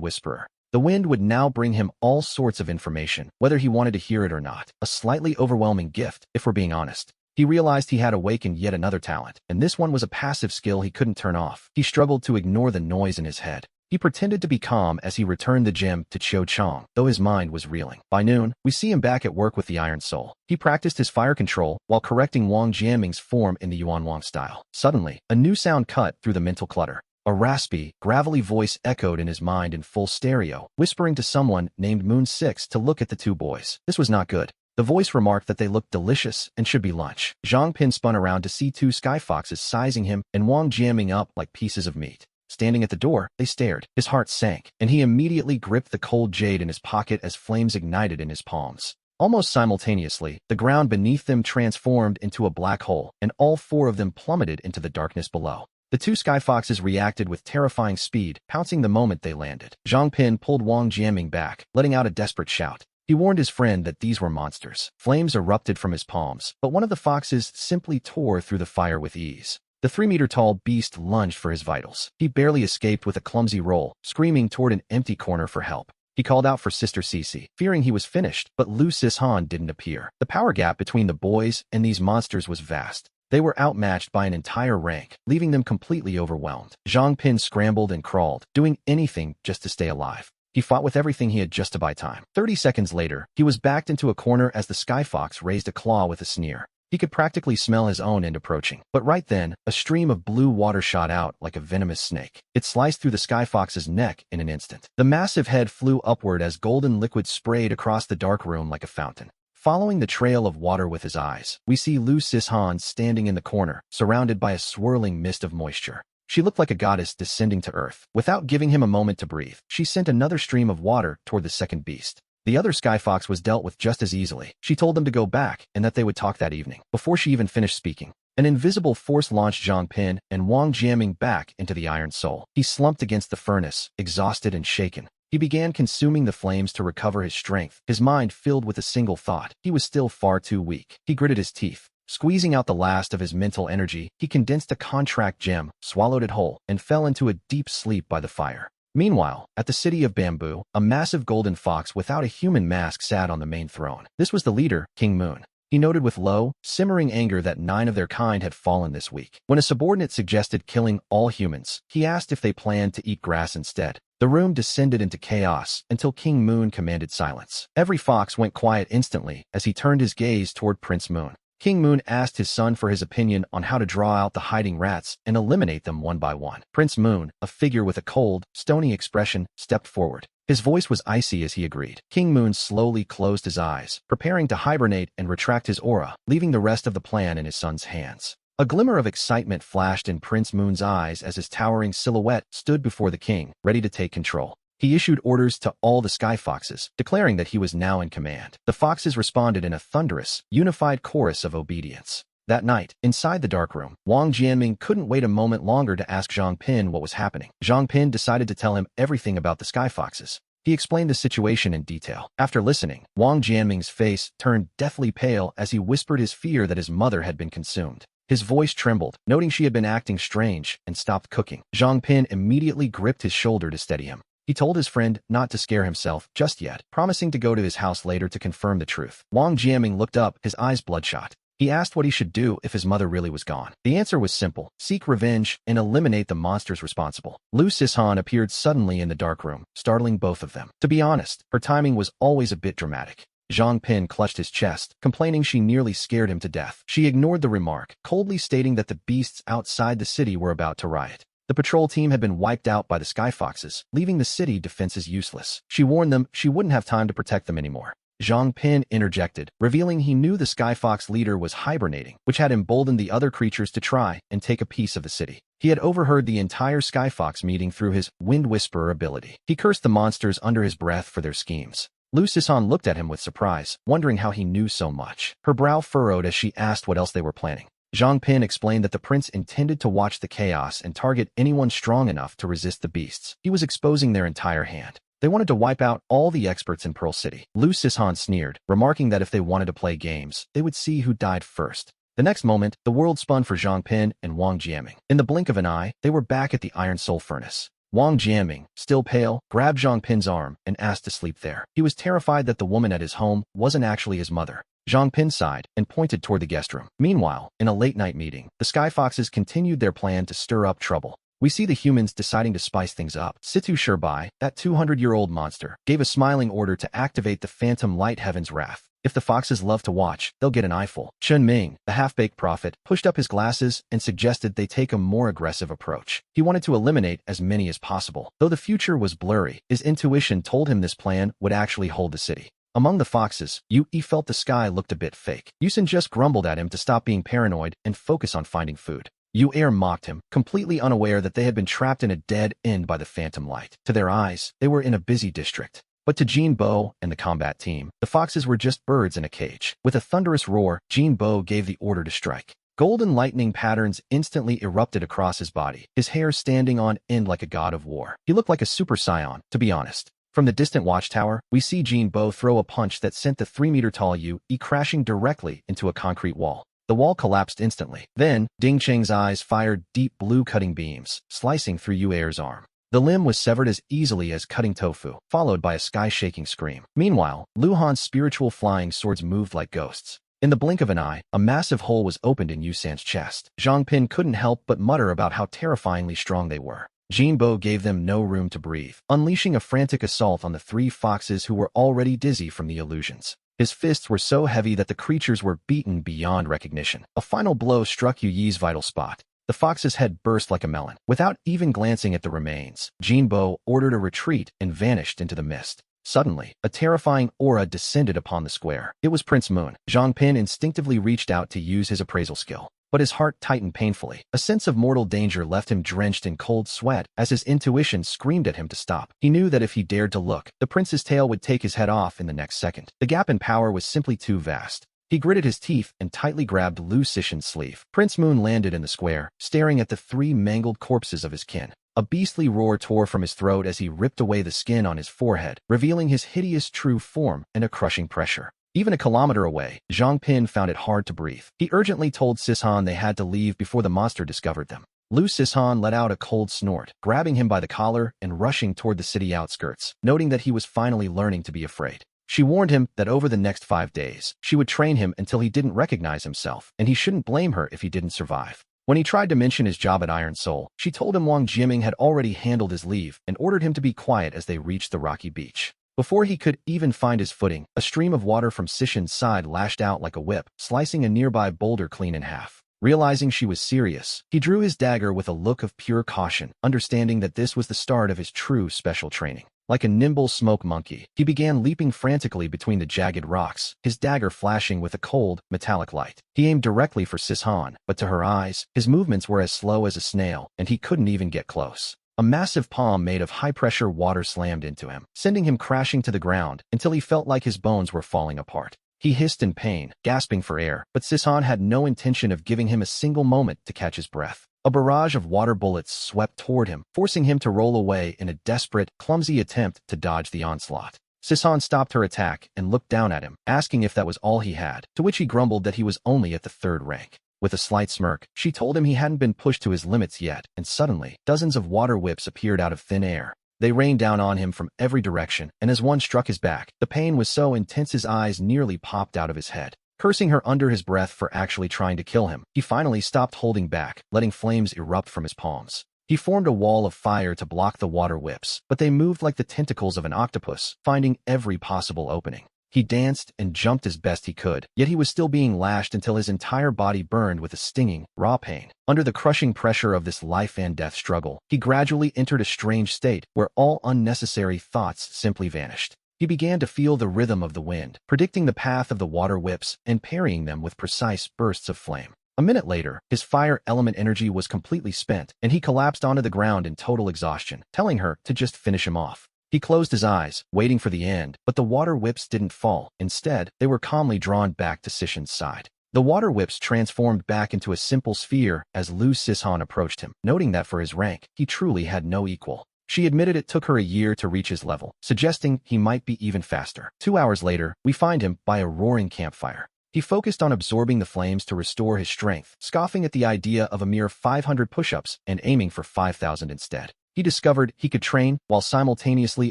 Whisperer. The wind would now bring him all sorts of information, whether he wanted to hear it or not. A slightly overwhelming gift, if we're being honest. He realized he had awakened yet another talent, and this one was a passive skill he couldn't turn off. He struggled to ignore the noise in his head. He pretended to be calm as he returned the gem to Qiu Chang, though his mind was reeling. By noon, we see him back at work with the Iron Soul. He practiced his fire control while correcting Wang Jianming's form in the Yuan Wang style. Suddenly, a new sound cut through the mental clutter. A raspy, gravelly voice echoed in his mind in full stereo, whispering to someone named Moon 6 to look at the two boys. This was not good. The voice remarked that they looked delicious and should be lunch. Zhang Pin spun around to see two sky foxes sizing him and Wang jamming up like pieces of meat. Standing at the door, they stared. His heart sank, and he immediately gripped the cold jade in his pocket as flames ignited in his palms. Almost simultaneously, the ground beneath them transformed into a black hole, and all four of them plummeted into the darkness below. The two sky foxes reacted with terrifying speed, pouncing the moment they landed. Zhang Pin pulled Wang Jianming back, letting out a desperate shout. He warned his friend that these were monsters. Flames erupted from his palms, but one of the foxes simply tore through the fire with ease. The 3-meter-tall beast lunged for his vitals. He barely escaped with a clumsy roll, screaming toward an empty corner for help. He called out for Sister Cece, fearing he was finished, but Lu Sishan didn't appear. The power gap between the boys and these monsters was vast. They were outmatched by an entire rank, leaving them completely overwhelmed. Zhang Pin scrambled and crawled, doing anything just to stay alive. He fought with everything he had just to buy time. 30 seconds later, he was backed into a corner as the Sky Fox raised a claw with a sneer. He could practically smell his own end approaching. But right then, a stream of blue water shot out like a venomous snake. It sliced through the Sky Fox's neck in an instant. The massive head flew upward as golden liquid sprayed across the dark room like a fountain. Following the trail of water with his eyes, we see Lu Sishan standing in the corner, surrounded by a swirling mist of moisture. She looked like a goddess descending to earth. Without giving him a moment to breathe, she sent another stream of water toward the second beast. The other Sky Fox was dealt with just as easily. She told them to go back and that they would talk that evening. Before she even finished speaking, an invisible force launched Zhang Pin and Wang Jianming back into the Iron Soul. He slumped against the furnace, exhausted and shaken. He began consuming the flames to recover his strength, his mind filled with a single thought. He was still far too weak. He gritted his teeth. Squeezing out the last of his mental energy, he condensed a contract gem, swallowed it whole, and fell into a deep sleep by the fire. Meanwhile, at the city of Bamboo, a massive golden fox without a human mask sat on the main throne. This was the leader, King Moon. He noted with low, simmering anger that 9 of their kind had fallen this week. When a subordinate suggested killing all humans, he asked if they planned to eat grass instead. The room descended into chaos until King Moon commanded silence. Every fox went quiet instantly as he turned his gaze toward Prince Moon. King Moon asked his son for his opinion on how to draw out the hiding rats and eliminate them one by one. Prince Moon, a figure with a cold, stony expression, stepped forward. His voice was icy as he agreed. King Moon slowly closed his eyes, preparing to hibernate and retract his aura, leaving the rest of the plan in his son's hands. A glimmer of excitement flashed in Prince Moon's eyes as his towering silhouette stood before the king, ready to take control. He issued orders to all the Sky Foxes, declaring that he was now in command. The foxes responded in a thunderous, unified chorus of obedience. That night, inside the dark room, Wang Jianming couldn't wait a moment longer to ask Zhang Pin what was happening. Zhang Pin decided to tell him everything about the Sky Foxes. He explained the situation in detail. After listening, Wang Jianming's face turned deathly pale as he whispered his fear that his mother had been consumed. His voice trembled, noting she had been acting strange, and stopped cooking. Zhang Pin immediately gripped his shoulder to steady him. He told his friend not to scare himself just yet, promising to go to his house later to confirm the truth. Wang Jianming looked up, his eyes bloodshot. He asked what he should do if his mother really was gone. The answer was simple: seek revenge and eliminate the monsters responsible. Lu Sishan appeared suddenly in the dark room, startling both of them. To be honest, her timing was always a bit dramatic. Zhang Pin clutched his chest, complaining she nearly scared him to death. She ignored the remark, coldly stating that the beasts outside the city were about to riot. The patrol team had been wiped out by the Sky Foxes, leaving the city defenses useless. She warned them she wouldn't have time to protect them anymore. Zhang Pin interjected, revealing he knew the Sky Fox leader was hibernating, which had emboldened the other creatures to try and take a piece of the city. He had overheard the entire Sky Fox meeting through his Wind Whisperer ability. He cursed the monsters under his breath for their schemes. Lu Sisan looked at him with surprise, wondering how he knew so much. Her brow furrowed as she asked what else they were planning. Zhang Pin explained that the prince intended to watch the chaos and target anyone strong enough to resist the beasts. He was exposing their entire hand. They wanted to wipe out all the experts in Pearl City. Lu Sisan sneered, remarking that if they wanted to play games, they would see who died first. The next moment, the world spun for Zhang Pin and Wang Jiaming. In the blink of an eye, they were back at the Iron Soul Furnace. Wang Jiaming, still pale, grabbed Zhang Pin's arm and asked to sleep there. He was terrified that the woman at his home wasn't actually his mother. Zhang Pin sighed and pointed toward the guest room. Meanwhile, in a late-night meeting, the Sky Foxes continued their plan to stir up trouble. We see the humans deciding to spice things up. Situ Shirbai, that 200-year-old monster, gave a smiling order to activate the Phantom Light Heaven's Wrath. If the foxes love to watch, they'll get an eyeful. Chen Ming, the half-baked prophet, pushed up his glasses and suggested they take a more aggressive approach. He wanted to eliminate as many as possible. Though the future was blurry, his intuition told him this plan would actually hold the city. Among the foxes, Yu felt the sky looked a bit fake. Yusen just grumbled at him to stop being paranoid and focus on finding food. Yu mocked him, completely unaware that they had been trapped in a dead end by the phantom light. To their eyes, they were in a busy district. But to Jin Bo and the combat team, the foxes were just birds in a cage. With a thunderous roar, Jin Bo gave the order to strike. Golden lightning patterns instantly erupted across his body, his hair standing on end like a god of war. He looked like a super scion, to be honest. From the distant watchtower, we see Jin Bo throw a punch that sent the 3-meter-tall Yu crashing directly into a concrete wall. The wall collapsed instantly. Then, Ding Cheng's eyes fired deep blue cutting beams, slicing through Yu's arm. The limb was severed as easily as cutting tofu, followed by a sky-shaking scream. Meanwhile, Lu Han's spiritual flying swords moved like ghosts. In the blink of an eye, a massive hole was opened in Yusan's chest. Zhang Pin couldn't help but mutter about how terrifyingly strong they were. Jin Bo gave them no room to breathe, unleashing a frantic assault on the 3 foxes who were already dizzy from the illusions. His fists were so heavy that the creatures were beaten beyond recognition. A final blow struck Yu's vital spot. The fox's head burst like a melon. Without even glancing at the remains, Jin Bo ordered a retreat and vanished into the mist. Suddenly, a terrifying aura descended upon the square. It was Prince Moon. Zhang Pin instinctively reached out to use his appraisal skill. But his heart tightened painfully. A sense of mortal danger left him drenched in cold sweat as his intuition screamed at him to stop. He knew that if he dared to look, the prince's tail would take his head off in the next second. The gap in power was simply too vast. He gritted his teeth and tightly grabbed Lu Sishan's sleeve. Prince Moon landed in the square, staring at the 3 mangled corpses of his kin. A beastly roar tore from his throat as he ripped away the skin on his forehead, revealing his hideous true form and a crushing pressure. Even a kilometer away, Zhang Pin found it hard to breathe. He urgently told Sisan they had to leave before the monster discovered them. Lu Sisan let out a cold snort, grabbing him by the collar and rushing toward the city outskirts, noting that he was finally learning to be afraid. She warned him that over the next 5 days, she would train him until he didn't recognize himself, and he shouldn't blame her if he didn't survive. When he tried to mention his job at Iron Soul, she told him Wang Jiaming had already handled his leave and ordered him to be quiet as they reached the rocky beach. Before he could even find his footing, a stream of water from Sishan's side lashed out like a whip, slicing a nearby boulder clean in half. Realizing she was serious, he drew his dagger with a look of pure caution, understanding that this was the start of his true special training. Like a nimble smoke monkey, he began leaping frantically between the jagged rocks, his dagger flashing with a cold, metallic light. He aimed directly for Sisan, but to her eyes, his movements were as slow as a snail, and he couldn't even get close. A massive palm made of high-pressure water slammed into him, sending him crashing to the ground until he felt like his bones were falling apart. He hissed in pain, gasping for air, but Sisan had no intention of giving him a single moment to catch his breath. A barrage of water bullets swept toward him, forcing him to roll away in a desperate, clumsy attempt to dodge the onslaught. Sisan stopped her attack and looked down at him, asking if that was all he had, to which he grumbled that he was only at the 3rd rank. With a slight smirk, she told him he hadn't been pushed to his limits yet, and suddenly, dozens of water whips appeared out of thin air. They rained down on him from every direction, and as one struck his back, the pain was so intense his eyes nearly popped out of his head. Cursing her under his breath for actually trying to kill him, he finally stopped holding back, letting flames erupt from his palms. He formed a wall of fire to block the water whips, but they moved like the tentacles of an octopus, finding every possible opening. He danced and jumped as best he could, yet he was still being lashed until his entire body burned with a stinging, raw pain. Under the crushing pressure of this life and death struggle, he gradually entered a strange state where all unnecessary thoughts simply vanished. He began to feel the rhythm of the wind, predicting the path of the water whips and parrying them with precise bursts of flame. A minute later, his fire element energy was completely spent, and he collapsed onto the ground in total exhaustion, telling her to just finish him off. He closed his eyes, waiting for the end, but the water whips didn't fall. Instead, they were calmly drawn back to Sishan's side. The water whips transformed back into a simple sphere as Lu Sishan approached him, noting that for his rank, he truly had no equal. She admitted it took her a year to reach his level, suggesting he might be even faster. 2 hours later, we find him by a roaring campfire. He focused on absorbing the flames to restore his strength, scoffing at the idea of a mere 500 push-ups and aiming for 5,000 instead. He discovered he could train while simultaneously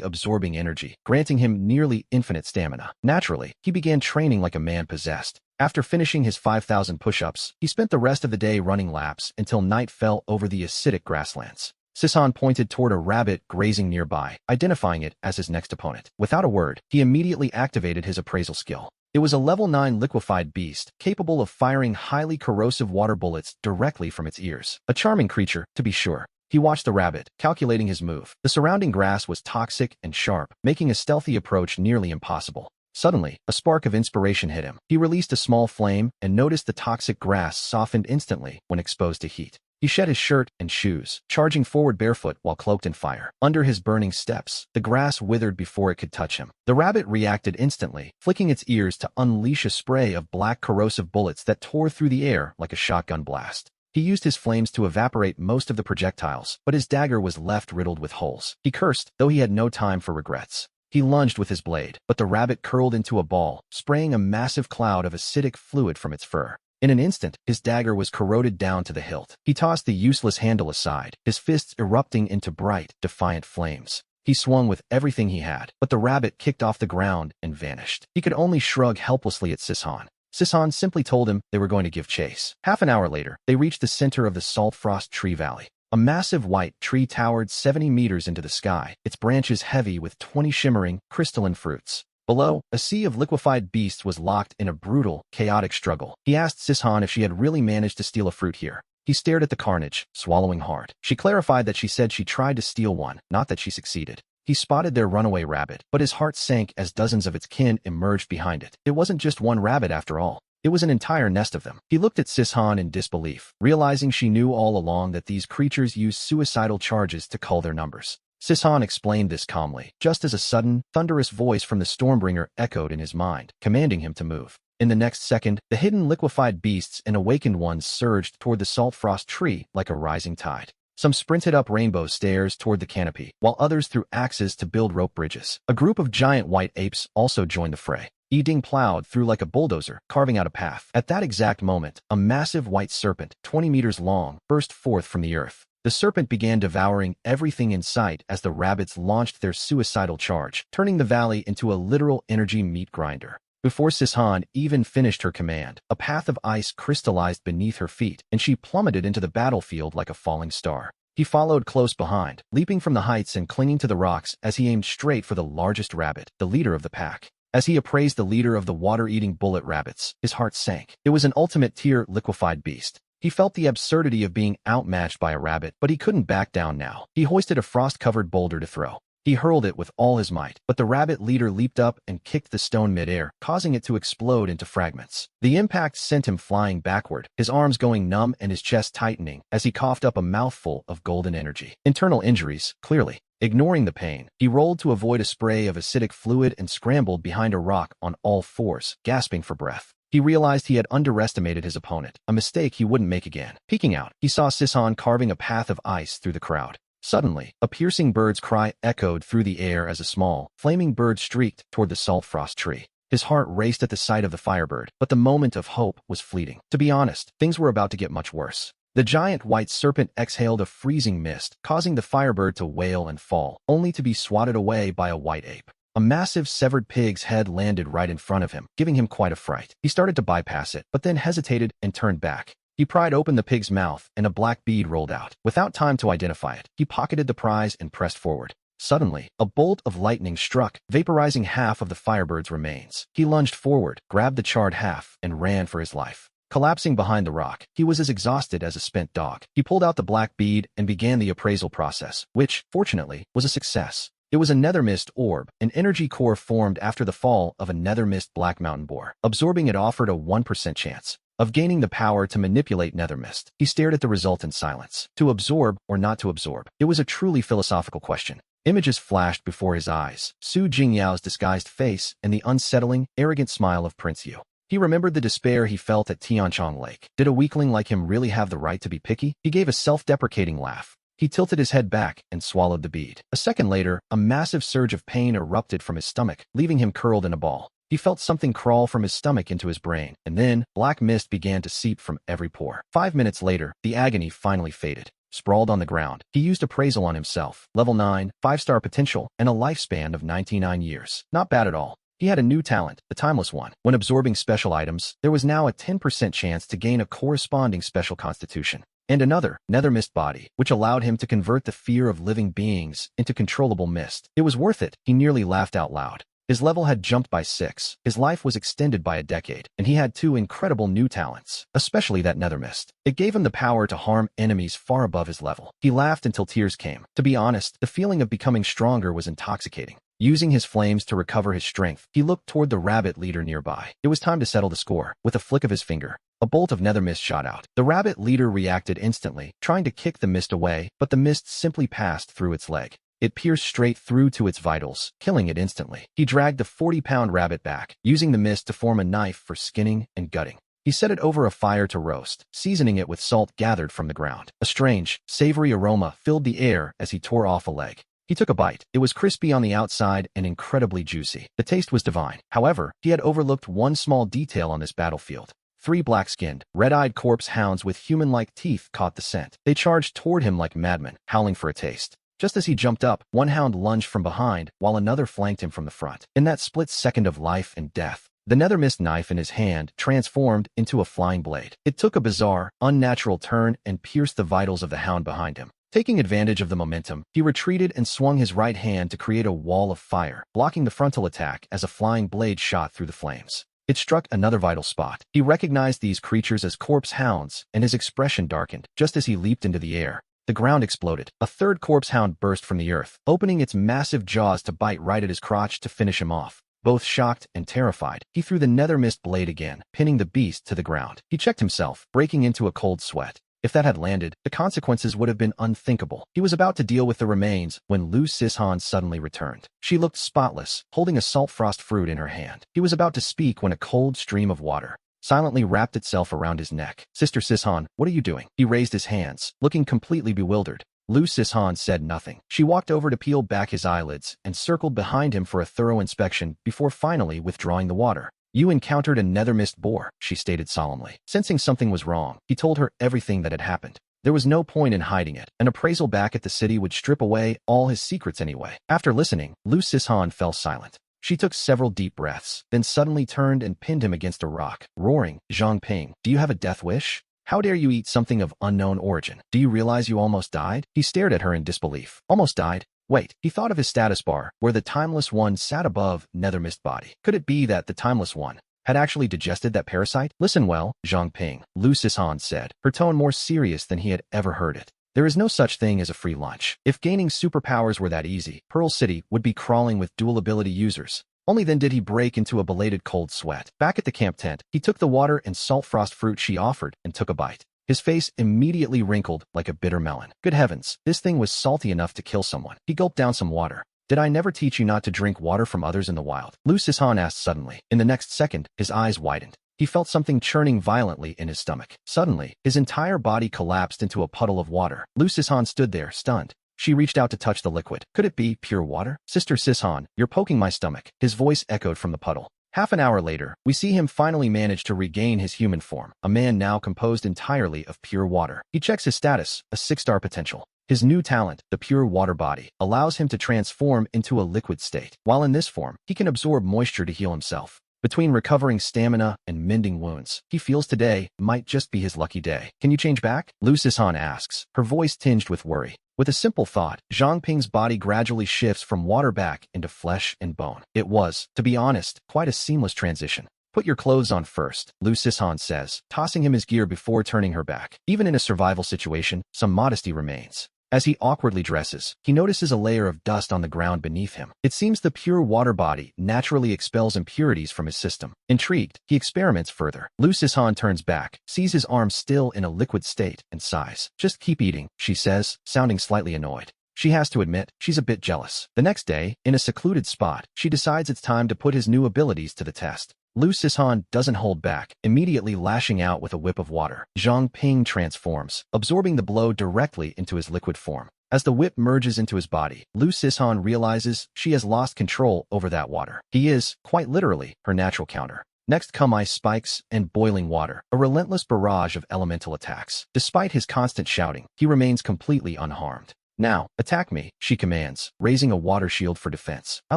absorbing energy, granting him nearly infinite stamina. Naturally, he began training like a man possessed. After finishing his 5,000 push-ups, he spent the rest of the day running laps until night fell over the acidic grasslands. Sishan pointed toward a rabbit grazing nearby, identifying it as his next opponent. Without a word, he immediately activated his appraisal skill. It was a level 9 liquefied beast, capable of firing highly corrosive water bullets directly from its ears. A charming creature, to be sure. He watched the rabbit, calculating his move. The surrounding grass was toxic and sharp, making a stealthy approach nearly impossible. Suddenly, a spark of inspiration hit him. He released a small flame and noticed the toxic grass softened instantly when exposed to heat. He shed his shirt and shoes, charging forward barefoot while cloaked in fire. Under his burning steps, the grass withered before it could touch him. The rabbit reacted instantly, flicking its ears to unleash a spray of black corrosive bullets that tore through the air like a shotgun blast. He used his flames to evaporate most of the projectiles, but his dagger was left riddled with holes. He cursed, though he had no time for regrets. He lunged with his blade, but the rabbit curled into a ball, spraying a massive cloud of acidic fluid from its fur. In an instant, his dagger was corroded down to the hilt. He tossed the useless handle aside, his fists erupting into bright, defiant flames. He swung with everything he had, but the rabbit kicked off the ground and vanished. He could only shrug helplessly at Sishan. Sishan simply told him they were going to give chase. Half an hour later, they reached the center of the Salt Frost Tree Valley. A massive white tree towered 70 meters into the sky, its branches heavy with 20 shimmering, crystalline fruits. Below, a sea of liquefied beasts was locked in a brutal, chaotic struggle. He asked Sishan if she had really managed to steal a fruit here. He stared at the carnage, swallowing hard. She clarified that she said she tried to steal one, not that she succeeded. He spotted their runaway rabbit, but his heart sank as dozens of its kin emerged behind it. It wasn't just one rabbit after all. It was an entire nest of them. He looked at Sishan in disbelief, realizing she knew all along that these creatures used suicidal charges to cull their numbers. Sishan explained this calmly, just as a sudden, thunderous voice from the Stormbringer echoed in his mind, commanding him to move. In the next second, the hidden liquefied beasts and awakened ones surged toward the Salt Frost tree like a rising tide. Some sprinted up rainbow stairs toward the canopy, while others threw axes to build rope bridges. A group of giant white apes also joined the fray. Yiding plowed through like a bulldozer, carving out a path. At that exact moment, a massive white serpent, 20 meters long, burst forth from the earth. The serpent began devouring everything in sight as the rabbits launched their suicidal charge, turning the valley into a literal energy meat grinder. Before Sishan even finished her command, a path of ice crystallized beneath her feet, and she plummeted into the battlefield like a falling star. He followed close behind, leaping from the heights and clinging to the rocks as he aimed straight for the largest rabbit, the leader of the pack. As he appraised the leader of the water-eating bullet rabbits, his heart sank. It was an ultimate-tier liquefied beast. He felt the absurdity of being outmatched by a rabbit, but he couldn't back down now. He hoisted a frost-covered boulder to throw. He hurled it with all his might, but the rabbit leader leaped up and kicked the stone midair, causing it to explode into fragments. The impact sent him flying backward, his arms going numb and his chest tightening as he coughed up a mouthful of golden energy. Internal injuries, clearly. Ignoring the pain, he rolled to avoid a spray of acidic fluid and scrambled behind a rock on all fours, gasping for breath. He realized he had underestimated his opponent, a mistake he wouldn't make again. Peeking out, he saw Sishan carving a path of ice through the crowd. Suddenly, a piercing bird's cry echoed through the air as a small, flaming bird streaked toward the Salt Frost tree. His heart raced at the sight of the firebird, but the moment of hope was fleeting. To be honest, things were about to get much worse. The giant white serpent exhaled a freezing mist, causing the firebird to wail and fall, only to be swatted away by a white ape. A massive severed pig's head landed right in front of him, giving him quite a fright. He started to bypass it, but then hesitated and turned back. He pried open the pig's mouth, and a black bead rolled out. Without time to identify it, he pocketed the prize and pressed forward. Suddenly, a bolt of lightning struck, vaporizing half of the firebird's remains. He lunged forward, grabbed the charred half, and ran for his life. Collapsing behind the rock, he was as exhausted as a spent dog. He pulled out the black bead and began the appraisal process, which, fortunately, was a success. It was a nether mist orb, an energy core formed after the fall of a nether mist black mountain boar. Absorbing it offered a 1% chance of gaining the power to manipulate nether mist. He stared at the result in silence. To absorb or not to absorb? It was a truly philosophical question. Images flashed before his eyes. Su Jingyao's disguised face and the unsettling, arrogant smile of Prince Yu. He remembered the despair he felt at Tianchong Lake. Did a weakling like him really have the right to be picky? He gave a self-deprecating laugh. He tilted his head back and swallowed the bead. A second later, a massive surge of pain erupted from his stomach, leaving him curled in a ball. He felt something crawl from his stomach into his brain, and then, black mist began to seep from every pore. 5 minutes later, the agony finally faded. Sprawled on the ground, he used appraisal on himself. Level 9, 5-star potential, and a lifespan of 99 years. Not bad at all. He had a new talent, the Timeless One. When absorbing special items, there was now a 10% chance to gain a corresponding special constitution. And another, nether mist body, which allowed him to convert the fear of living beings into controllable mist. It was worth it. He nearly laughed out loud. His level had jumped by 6, his life was extended by a decade, and he had 2 incredible new talents, especially that nether mist. It gave him the power to harm enemies far above his level. He laughed until tears came. To be honest, the feeling of becoming stronger was intoxicating. Using his flames to recover his strength, he looked toward the rabbit leader nearby. It was time to settle the score. With a flick of his finger, a bolt of nether mist shot out. The rabbit leader reacted instantly, trying to kick the mist away, but the mist simply passed through its leg. It pierced straight through to its vitals, killing it instantly. He dragged the 40-pound rabbit back, using the mist to form a knife for skinning and gutting. He set it over a fire to roast, seasoning it with salt gathered from the ground. A strange, savory aroma filled the air as he tore off a leg. He took a bite. It was crispy on the outside and incredibly juicy. The taste was divine. However, he had overlooked one small detail on this battlefield. 3 black-skinned, red-eyed corpse hounds with human-like teeth caught the scent. They charged toward him like madmen, howling for a taste. Just as he jumped up, one hound lunged from behind, while another flanked him from the front. In that split second of life and death, the nether mist knife in his hand transformed into a flying blade. It took a bizarre, unnatural turn and pierced the vitals of the hound behind him. Taking advantage of the momentum, he retreated and swung his right hand to create a wall of fire, blocking the frontal attack as a flying blade shot through the flames. It struck another vital spot. He recognized these creatures as corpse hounds, and his expression darkened just as he leaped into the air. The ground exploded. A third corpse hound burst from the earth, opening its massive jaws to bite right at his crotch to finish him off. Both shocked and terrified, he threw the nether mist blade again, pinning the beast to the ground. He checked himself, breaking into a cold sweat. If that had landed, the consequences would have been unthinkable. He was about to deal with the remains when Lu Sishan suddenly returned. She looked spotless, holding a salt frost fruit in her hand. He was about to speak when a cold stream of water silently wrapped itself around his neck. Sister Sishan, what are you doing? He raised his hands, looking completely bewildered. Lu Sishan said nothing. She walked over to peel back his eyelids and circled behind him for a thorough inspection before finally withdrawing the water. You encountered a nether mist boar, she stated solemnly. Sensing something was wrong, he told her everything that had happened. There was no point in hiding it. An appraisal back at the city would strip away all his secrets anyway. After listening, Lu Sishan fell silent. She took several deep breaths, then suddenly turned and pinned him against a rock, roaring, Zhang Ping, do you have a death wish? How dare you eat something of unknown origin? Do you realize you almost died? He stared at her in disbelief. Almost died? Wait, he thought of his status bar, where the Timeless One sat above nether mist body. Could it be that the Timeless One had actually digested that parasite? Listen well, Zhang Ping, Lu Sishan said, her tone more serious than he had ever heard it. There is no such thing as a free lunch. If gaining superpowers were that easy, Pearl City would be crawling with dual ability users. Only then did he break into a belated cold sweat. Back at the camp tent, he took the water and salt frost fruit she offered and took a bite. His face immediately wrinkled like a bitter melon. Good heavens, this thing was salty enough to kill someone. He gulped down some water. Did I never teach you not to drink water from others in the wild? Lu Sishan asked suddenly. In the next second, his eyes widened. He felt something churning violently in his stomach. Suddenly, his entire body collapsed into a puddle of water. Lu Sishan stood there, stunned. She reached out to touch the liquid. Could it be pure water? Sister Sishan, you're poking my stomach. His voice echoed from the puddle. Half an hour later, we see him finally manage to regain his human form, a man now composed entirely of pure water. He checks his status, a 6-star potential. His new talent, the pure water body, allows him to transform into a liquid state. While in this form, he can absorb moisture to heal himself. Between recovering stamina and mending wounds, he feels today might just be his lucky day. Can you change back? Lu Sihan asks, her voice tinged with worry. With a simple thought, Zhang Ping's body gradually shifts from water back into flesh and bone. It was, to be honest, quite a seamless transition. Put your clothes on first, Lu Sihan says, tossing him his gear before turning her back. Even in a survival situation, some modesty remains. As he awkwardly dresses, he notices a layer of dust on the ground beneath him. It seems the pure water body naturally expels impurities from his system. Intrigued, he experiments further. Lu Sihan turns back, sees his arm still in a liquid state, and sighs. Just keep eating, she says, sounding slightly annoyed. She has to admit, she's a bit jealous. The next day, in a secluded spot, she decides it's time to put his new abilities to the test. Lu Sihan doesn't hold back, immediately lashing out with a whip of water. Zhang Ping transforms, absorbing the blow directly into his liquid form. As the whip merges into his body, Lu Sihan realizes she has lost control over that water. He is, quite literally, her natural counter. Next come ice spikes and boiling water, a relentless barrage of elemental attacks. Despite his constant shouting, he remains completely unharmed. Now, attack me, she commands, raising a water shield for defense. I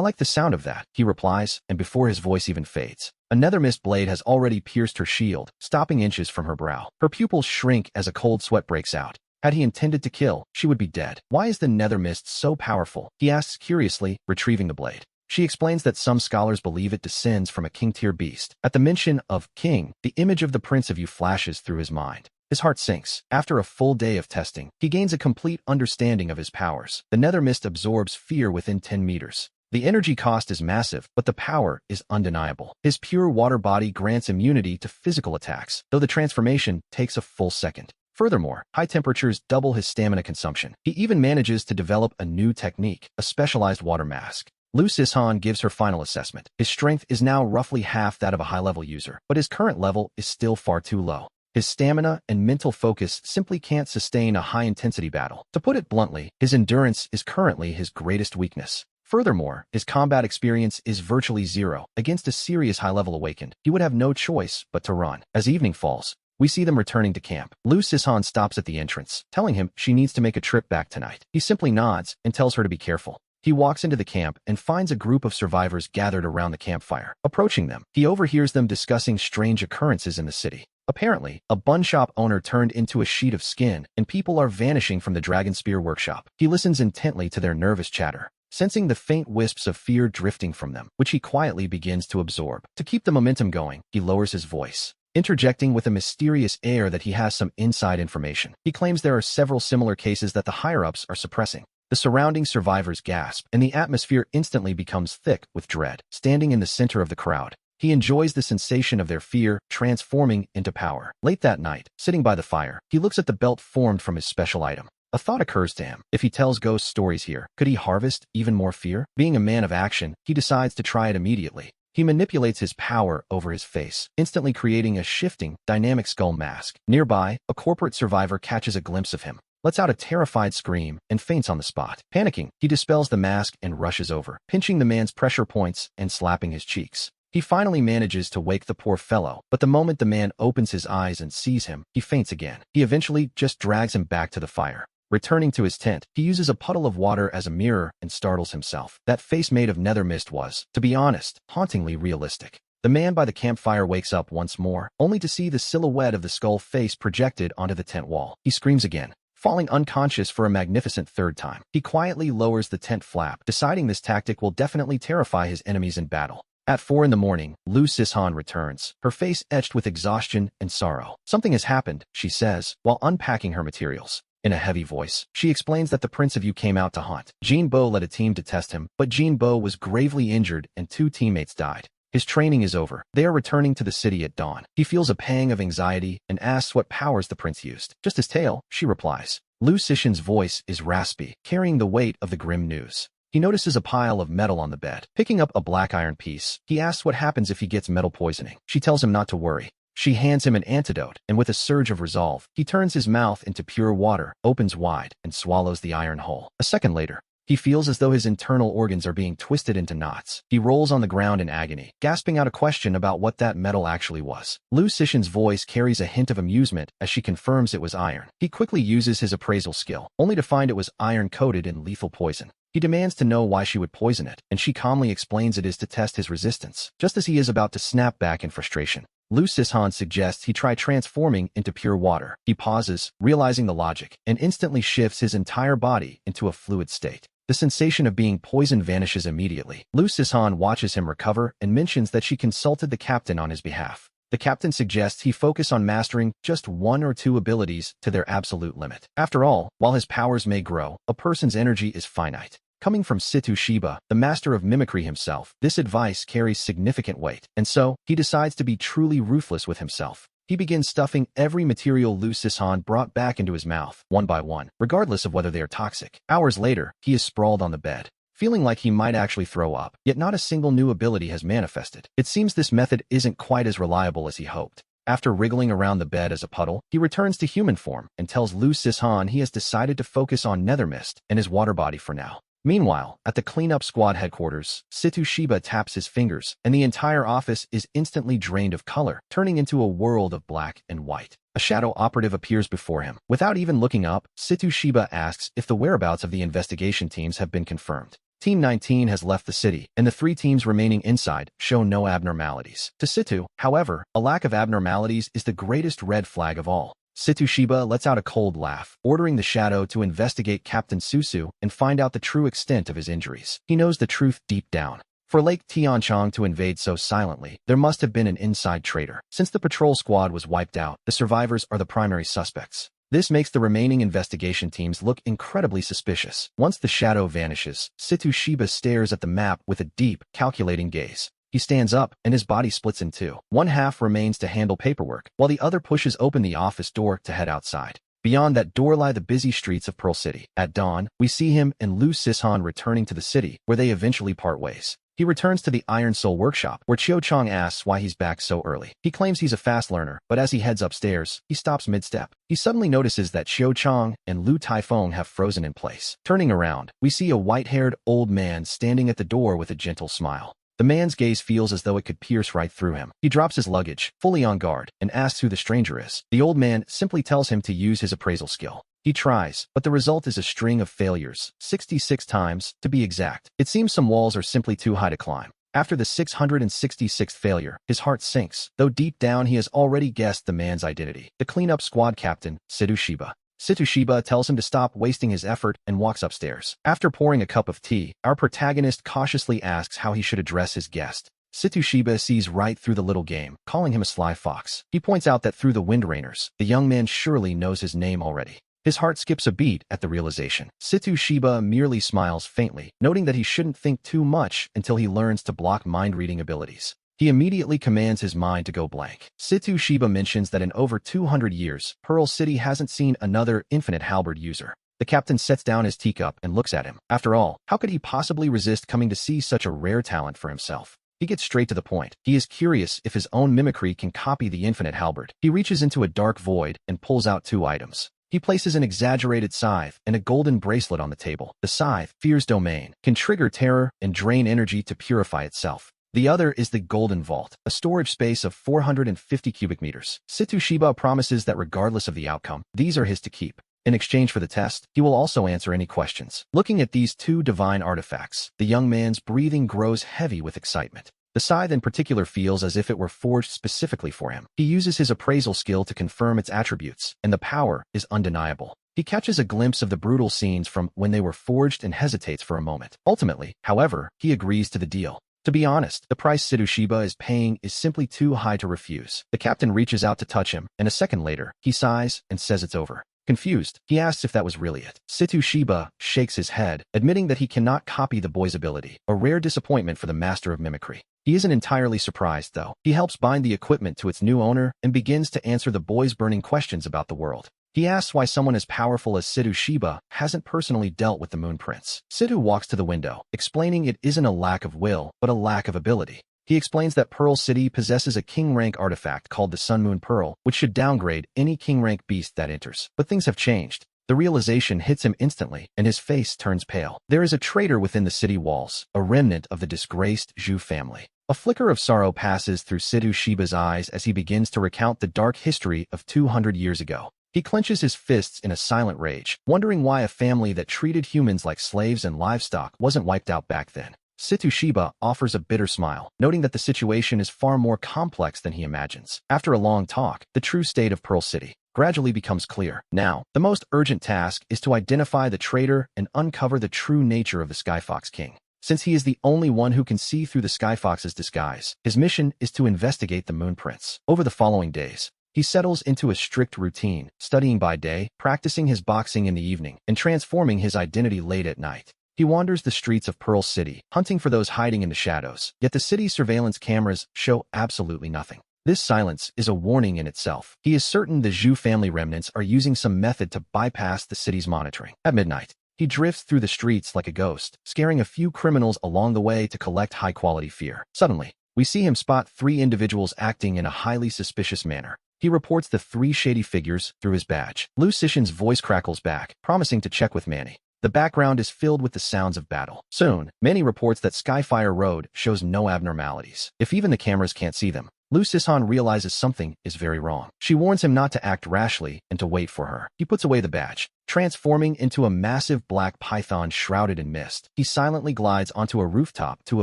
like the sound of that, he replies, and before his voice even fades, a nether mist blade has already pierced her shield, stopping inches from her brow. Her pupils shrink as a cold sweat breaks out. Had he intended to kill, she would be dead. Why is the nether mist so powerful? He asks curiously, retrieving the blade. She explains that some scholars believe it descends from a king-tier beast. At the mention of king, the image of the Prince of You flashes through his mind. His heart sinks. After a full day of testing, he gains a complete understanding of his powers. The nether mist absorbs fear within 10 meters. The energy cost is massive, but the power is undeniable. His pure water body grants immunity to physical attacks, though the transformation takes a full second. Furthermore, high temperatures double his stamina consumption. He even manages to develop a new technique, a specialized water mask. Lu Sihan gives her final assessment. His strength is now roughly half that of a high-level user, but his current level is still far too low. His stamina and mental focus simply can't sustain a high-intensity battle. To put it bluntly, his endurance is currently his greatest weakness. Furthermore, his combat experience is virtually zero. Against a serious high-level awakened, he would have no choice but to run. As evening falls, we see them returning to camp. Lu Sihan stops at the entrance, telling him she needs to make a trip back tonight. He simply nods and tells her to be careful. He walks into the camp and finds a group of survivors gathered around the campfire. Approaching them, he overhears them discussing strange occurrences in the city. Apparently, a bun shop owner turned into a sheet of skin, and people are vanishing from the Dragon Spear workshop. He listens intently to their nervous chatter, sensing the faint wisps of fear drifting from them, which he quietly begins to absorb. To keep the momentum going, he lowers his voice, interjecting with a mysterious air that he has some inside information. He claims there are several similar cases that the higher-ups are suppressing. The surrounding survivors gasp, and the atmosphere instantly becomes thick with dread. Standing in the center of the crowd, he enjoys the sensation of their fear transforming into power. Late that night, sitting by the fire, he looks at the belt formed from his special item. A thought occurs to him. If he tells ghost stories here, could he harvest even more fear? Being a man of action, he decides to try it immediately. He manipulates his power over his face, instantly creating a shifting, dynamic skull mask. Nearby, a corporate survivor catches a glimpse of him, lets out a terrified scream, and faints on the spot. Panicking, he dispels the mask and rushes over, pinching the man's pressure points and slapping his cheeks. He finally manages to wake the poor fellow, but the moment the man opens his eyes and sees him, he faints again. He eventually just drags him back to the fire. Returning to his tent, he uses a puddle of water as a mirror and startles himself. That face made of nether mist was, to be honest, hauntingly realistic. The man by the campfire wakes up once more, only to see the silhouette of the skull face projected onto the tent wall. He screams again, falling unconscious for a magnificent third time. He quietly lowers the tent flap, deciding this tactic will definitely terrify his enemies in battle. At 4 in the morning, Lu Sihan returns, her face etched with exhaustion and sorrow. Something has happened, she says, while unpacking her materials. In a heavy voice, she explains that the Prince of You came out to hunt. Jean Bo led a team to test him, but Jean Bo was gravely injured and 2 teammates died. His training is over. They are returning to the city at dawn. He feels a pang of anxiety and asks what powers the prince used. Just his tail, she replies. Lu Sihan's voice is raspy, carrying the weight of the grim news. He notices a pile of metal on the bed. Picking up a black iron piece, he asks what happens if he gets metal poisoning. She tells him not to worry. She hands him an antidote, and with a surge of resolve, he turns his mouth into pure water, opens wide, and swallows the iron whole. A second later, he feels as though his internal organs are being twisted into knots. He rolls on the ground in agony, gasping out a question about what that metal actually was. Lu Sihan's voice carries a hint of amusement as she confirms it was iron. He quickly uses his appraisal skill, only to find it was iron coated in lethal poison. He demands to know why she would poison it, and she calmly explains it is to test his resistance. Just as he is about to snap back in frustration, Lu Sishan suggests he try transforming into pure water. He pauses, realizing the logic, and instantly shifts his entire body into a fluid state. The sensation of being poisoned vanishes immediately. Lu Sishan watches him recover and mentions that she consulted the captain on his behalf. The captain suggests he focus on mastering just 1 or 2 abilities to their absolute limit. After all, while his powers may grow, a person's energy is finite. Coming from Situ Shiba, the master of mimicry himself, this advice carries significant weight, and so, he decides to be truly ruthless with himself. He begins stuffing every material Lu Sishan brought back into his mouth, one by one, regardless of whether they are toxic. Hours later, he is sprawled on the bed, feeling like he might actually throw up, yet not a single new ability has manifested. It seems this method isn't quite as reliable as he hoped. After wriggling around the bed as a puddle, he returns to human form and tells Lu Sishan he has decided to focus on nether mist and his water body for now. Meanwhile, at the cleanup squad headquarters, Situ Shiba taps his fingers, and the entire office is instantly drained of color, turning into a world of black and white. A shadow operative appears before him. Without even looking up, Situ Shiba asks if the whereabouts of the investigation teams have been confirmed. Team 19 has left the city, and the 3 teams remaining inside show no abnormalities. To Situ, however, a lack of abnormalities is the greatest red flag of all. Situ Shiba lets out a cold laugh, ordering the shadow to investigate Captain Susu and find out the true extent of his injuries. He knows the truth deep down. For Lake Tianchong to invade so silently, there must have been an inside traitor. Since the patrol squad was wiped out, the survivors are the primary suspects. This makes the remaining investigation teams look incredibly suspicious. Once the shadow vanishes, Situ Shiba stares at the map with a deep, calculating gaze. He stands up, and his body splits in 2. One half remains to handle paperwork, while the other pushes open the office door to head outside. Beyond that door lie the busy streets of Pearl City. At dawn, we see him and Lu Sishan returning to the city, where they eventually part ways. He returns to the Iron Soul workshop, where Chiao Chong asks why he's back so early. He claims he's a fast learner, but as he heads upstairs, he stops mid-step. He suddenly notices that Chiao Chong and Lu Taifeng have frozen in place. Turning around, we see a white-haired old man standing at the door with a gentle smile. The man's gaze feels as though it could pierce right through him. He drops his luggage, fully on guard, and asks who the stranger is. The old man simply tells him to use his appraisal skill. He tries, but the result is a string of failures, 66 times, to be exact. It seems some walls are simply too high to climb. After the 666th failure, his heart sinks, though deep down he has already guessed the man's identity. The cleanup squad captain, Situ Shiba. Situ Shiba tells him to stop wasting his effort and walks upstairs. After pouring a cup of tea, our protagonist cautiously asks how he should address his guest. Situ Shiba sees right through the little game, calling him a sly fox. He points out that through the wind rainers, the young man surely knows his name already. His heart skips a beat at the realization. Situ Shiba merely smiles faintly, noting that he shouldn't think too much until he learns to block mind-reading abilities. He immediately commands his mind to go blank. Situ Shiba mentions that in over 200 years, Pearl City hasn't seen another infinite halberd user. The captain sets down his teacup and looks at him. After all, how could he possibly resist coming to see such a rare talent for himself? He gets straight to the point. He is curious if his own mimicry can copy the infinite halberd. He reaches into a dark void and pulls out 2 items. He places an exaggerated scythe and a golden bracelet on the table. The scythe, Fear's Domain, can trigger terror and drain energy to purify itself. The other is the Golden Vault, a storage space of 450 cubic meters. Situ Shiba promises that regardless of the outcome, these are his to keep. In exchange for the test, he will also answer any questions. Looking at these 2 divine artifacts, the young man's breathing grows heavy with excitement. The scythe in particular feels as if it were forged specifically for him. He uses his appraisal skill to confirm its attributes, and the power is undeniable. He catches a glimpse of the brutal scenes from when they were forged and hesitates for a moment. Ultimately, however, he agrees to the deal. To be honest, the price Situ Shiba is paying is simply too high to refuse. The captain reaches out to touch him, and a second later, he sighs and says it's over. Confused, he asks if that was really it. Situ Shiba shakes his head, admitting that he cannot copy the boy's ability, a rare disappointment for the master of mimicry. He isn't entirely surprised, though. He helps bind the equipment to its new owner and begins to answer the boy's burning questions about the world. He asks why someone as powerful as Situ Shiba hasn't personally dealt with the Moon Prince. Situ walks to the window, explaining it isn't a lack of will, but a lack of ability. He explains that Pearl City possesses a king-rank artifact called the Sun Moon Pearl, which should downgrade any king-rank beast that enters. But things have changed. The realization hits him instantly, and his face turns pale. There is a traitor within the city walls, a remnant of the disgraced Zhu family. A flicker of sorrow passes through Situ Shiba's eyes as he begins to recount the dark history of 200 years ago. He clenches his fists in a silent rage, wondering why a family that treated humans like slaves and livestock wasn't wiped out back then. Shiba offers a bitter smile, noting that the situation is far more complex than he imagines. After a long talk, the true state of Pearl City gradually becomes clear. Now, the most urgent task is to identify the traitor and uncover the true nature of the Skyfox King. Since he is the only one who can see through the Skyfox's disguise, his mission is to investigate the Moon Prince. Over the following days, he settles into a strict routine, studying by day, practicing his boxing in the evening, and transforming his identity late at night. He wanders the streets of Pearl City, hunting for those hiding in the shadows, yet the city's surveillance cameras show absolutely nothing. This silence is a warning in itself. He is certain the Zhu family remnants are using some method to bypass the city's monitoring. At midnight, he drifts through the streets like a ghost, scaring a few criminals along the way to collect high-quality fear. Suddenly, we see him spot 3 individuals acting in a highly suspicious manner. He reports the 3 shady figures through his badge. Lu Sishan's voice crackles back, promising to check with Manny. The background is filled with the sounds of battle. Soon, Manny reports that Skyfire Road shows no abnormalities. If even the cameras can't see them, Lu Sisan realizes something is very wrong. She warns him not to act rashly and to wait for her. He puts away the badge, transforming into a massive black python shrouded in mist. He silently glides onto a rooftop to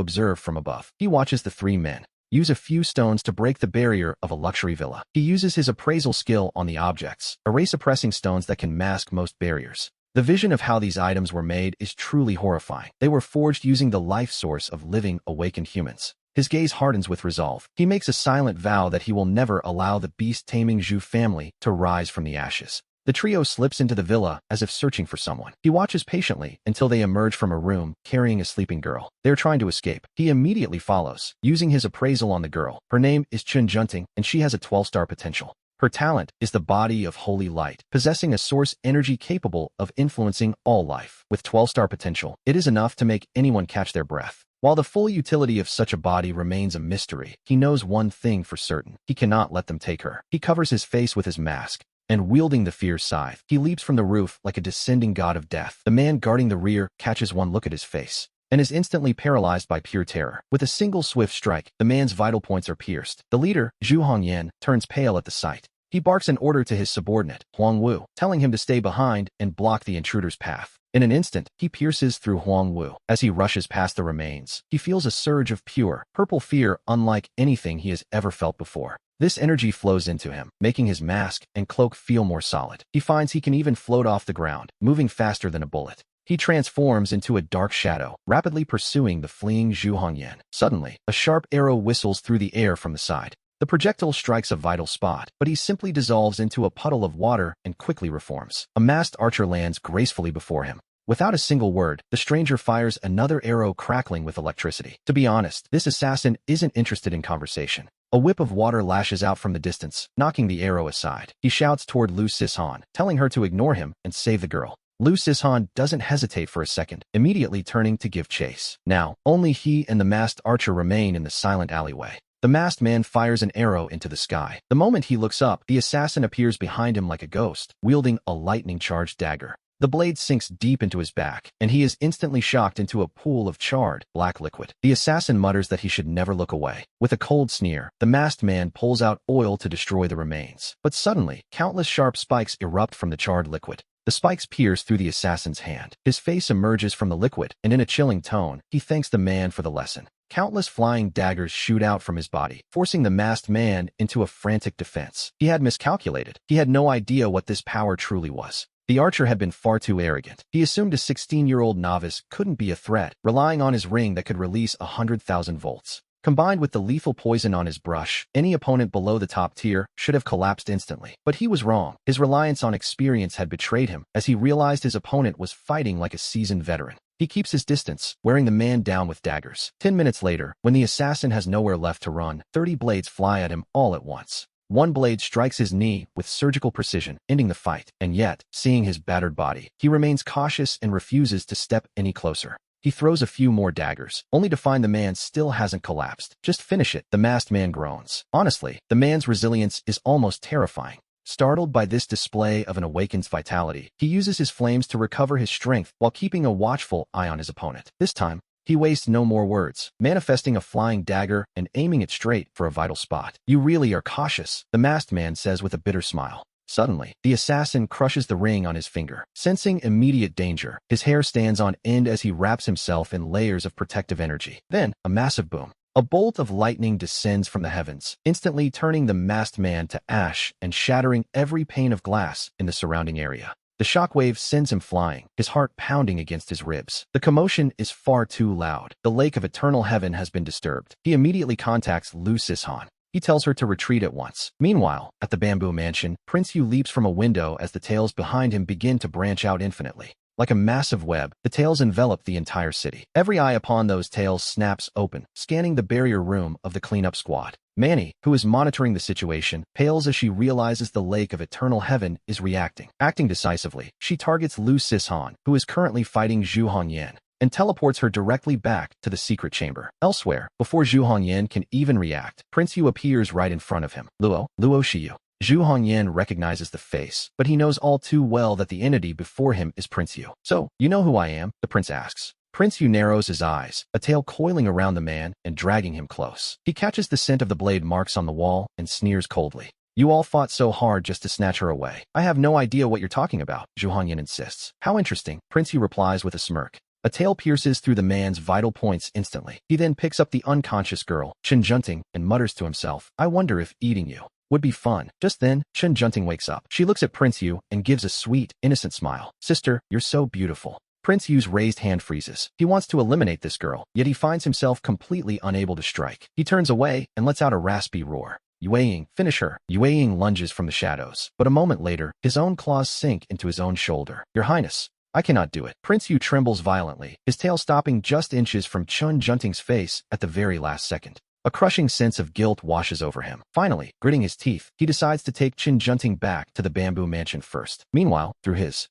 observe from above. He watches the 3 men use a few stones to break the barrier of a luxury villa. He uses his appraisal skill on the objects, array-suppressing stones that can mask most barriers. The vision of how these items were made is truly horrifying. They were forged using the life source of living, awakened humans. His gaze hardens with resolve. He makes a silent vow that he will never allow the beast-taming Zhu family to rise from the ashes. The trio slips into the villa as if searching for someone. He watches patiently until they emerge from a room carrying a sleeping girl. They are trying to escape. He immediately follows, using his appraisal on the girl. Her name is Chun Junting, and she has a 12-star potential. Her talent is the body of holy light, possessing a source energy capable of influencing all life. With 12-star potential, it is enough to make anyone catch their breath. While the full utility of such a body remains a mystery, he knows one thing for certain. He cannot let them take her. He covers his face with his mask, and wielding the fierce scythe, he leaps from the roof like a descending god of death. The man guarding the rear catches one look at his face and is instantly paralyzed by pure terror. With a single swift strike, the man's vital points are pierced. The leader, Zhu Hongyan, turns pale at the sight. He barks an order to his subordinate, Huang Wu, telling him to stay behind and block the intruder's path. In an instant, he pierces through Huang Wu. As he rushes past the remains, he feels a surge of pure, purple fear unlike anything he has ever felt before. This energy flows into him, making his mask and cloak feel more solid. He finds he can even float off the ground, moving faster than a bullet. He transforms into a dark shadow, rapidly pursuing the fleeing Zhu Hongyan. Suddenly, a sharp arrow whistles through the air from the side. The projectile strikes a vital spot, but he simply dissolves into a puddle of water and quickly reforms. A masked archer lands gracefully before him. Without a single word, the stranger fires another arrow crackling with electricity. To be honest, this assassin isn't interested in conversation. A whip of water lashes out from the distance, knocking the arrow aside. He shouts toward Lu Sishan, telling her to ignore him and save the girl. Lu Sishan doesn't hesitate for a second, immediately turning to give chase. Now, only he and the masked archer remain in the silent alleyway. The masked man fires an arrow into the sky. The moment he looks up, the assassin appears behind him like a ghost, wielding a lightning-charged dagger. The blade sinks deep into his back, and he is instantly shocked into a pool of charred, black liquid. The assassin mutters that he should never look away. With a cold sneer, the masked man pulls out oil to destroy the remains. But suddenly, countless sharp spikes erupt from the charred liquid. The spikes pierce through the assassin's hand. His face emerges from the liquid, and in a chilling tone, he thanks the man for the lesson. Countless flying daggers shoot out from his body, forcing the masked man into a frantic defense. He had miscalculated. He had no idea what this power truly was. The archer had been far too arrogant. He assumed a 16-year-old novice couldn't be a threat, relying on his ring that could release 100,000 volts. Combined with the lethal poison on his brush, any opponent below the top tier should have collapsed instantly. But he was wrong. His reliance on experience had betrayed him, as he realized his opponent was fighting like a seasoned veteran. He keeps his distance, wearing the man down with daggers. 10 minutes later, when the assassin has nowhere left to run, 30 blades fly at him all at once. One blade strikes his knee with surgical precision, ending the fight. And yet, seeing his battered body, he remains cautious and refuses to step any closer. He throws a few more daggers, only to find the man still hasn't collapsed. Just finish it, the masked man groans. Honestly, the man's resilience is almost terrifying. Startled by this display of an awakened's vitality, he uses his flames to recover his strength while keeping a watchful eye on his opponent. This time, he wastes no more words, manifesting a flying dagger and aiming it straight for a vital spot. "You really are cautious," the masked man says with a bitter smile. Suddenly, the assassin crushes the ring on his finger. Sensing immediate danger, his hair stands on end as he wraps himself in layers of protective energy. Then, a massive boom. A bolt of lightning descends from the heavens, instantly turning the masked man to ash and shattering every pane of glass in the surrounding area. The shockwave sends him flying, his heart pounding against his ribs. The commotion is far too loud. The lake of eternal heaven has been disturbed. He immediately contacts Lu Sishan. He tells her to retreat at once. Meanwhile, at the bamboo mansion, Prince Yu leaps from a window as the tails behind him begin to branch out infinitely. Like a massive web, the tails envelop the entire city. Every eye upon those tails snaps open, scanning the barrier room of the cleanup squad. Manny, who is monitoring the situation, pales as she realizes the lake of eternal heaven is reacting. Acting decisively, she targets Lu Sishan, who is currently fighting Zhu Hongyan, and teleports her directly back to the secret chamber. Elsewhere, before Zhu Hongyan can even react, Prince Yu appears right in front of him. Luo Shiyu. Zhu Hongyan recognizes the face, but he knows all too well that the entity before him is Prince Yu. So, you know who I am? The prince asks. Prince Yu narrows his eyes, a tail coiling around the man and dragging him close. He catches the scent of the blade marks on the wall and sneers coldly. You all fought so hard just to snatch her away. I have no idea what you're talking about, Zhu Hongyan insists. How interesting, Prince Yu replies with a smirk. A tail pierces through the man's vital points instantly. He then picks up the unconscious girl, Chen Junting, and mutters to himself, I wonder if eating you would be fun. Just then, Chen Junting wakes up. She looks at Prince Yu and gives a sweet, innocent smile. Sister, you're so beautiful. Prince Yu's raised hand freezes. He wants to eliminate this girl, yet he finds himself completely unable to strike. He turns away and lets out a raspy roar. Yueying, finish her. Yueying lunges from the shadows, but a moment later, his own claws sink into his own shoulder. Your Highness, I cannot do it. Prince Yu trembles violently, his tail stopping just inches from Chen Junting's face at the very last second. A crushing sense of guilt washes over him. Finally, gritting his teeth, he decides to take Chen Junting back to the bamboo mansion first. Meanwhile, through his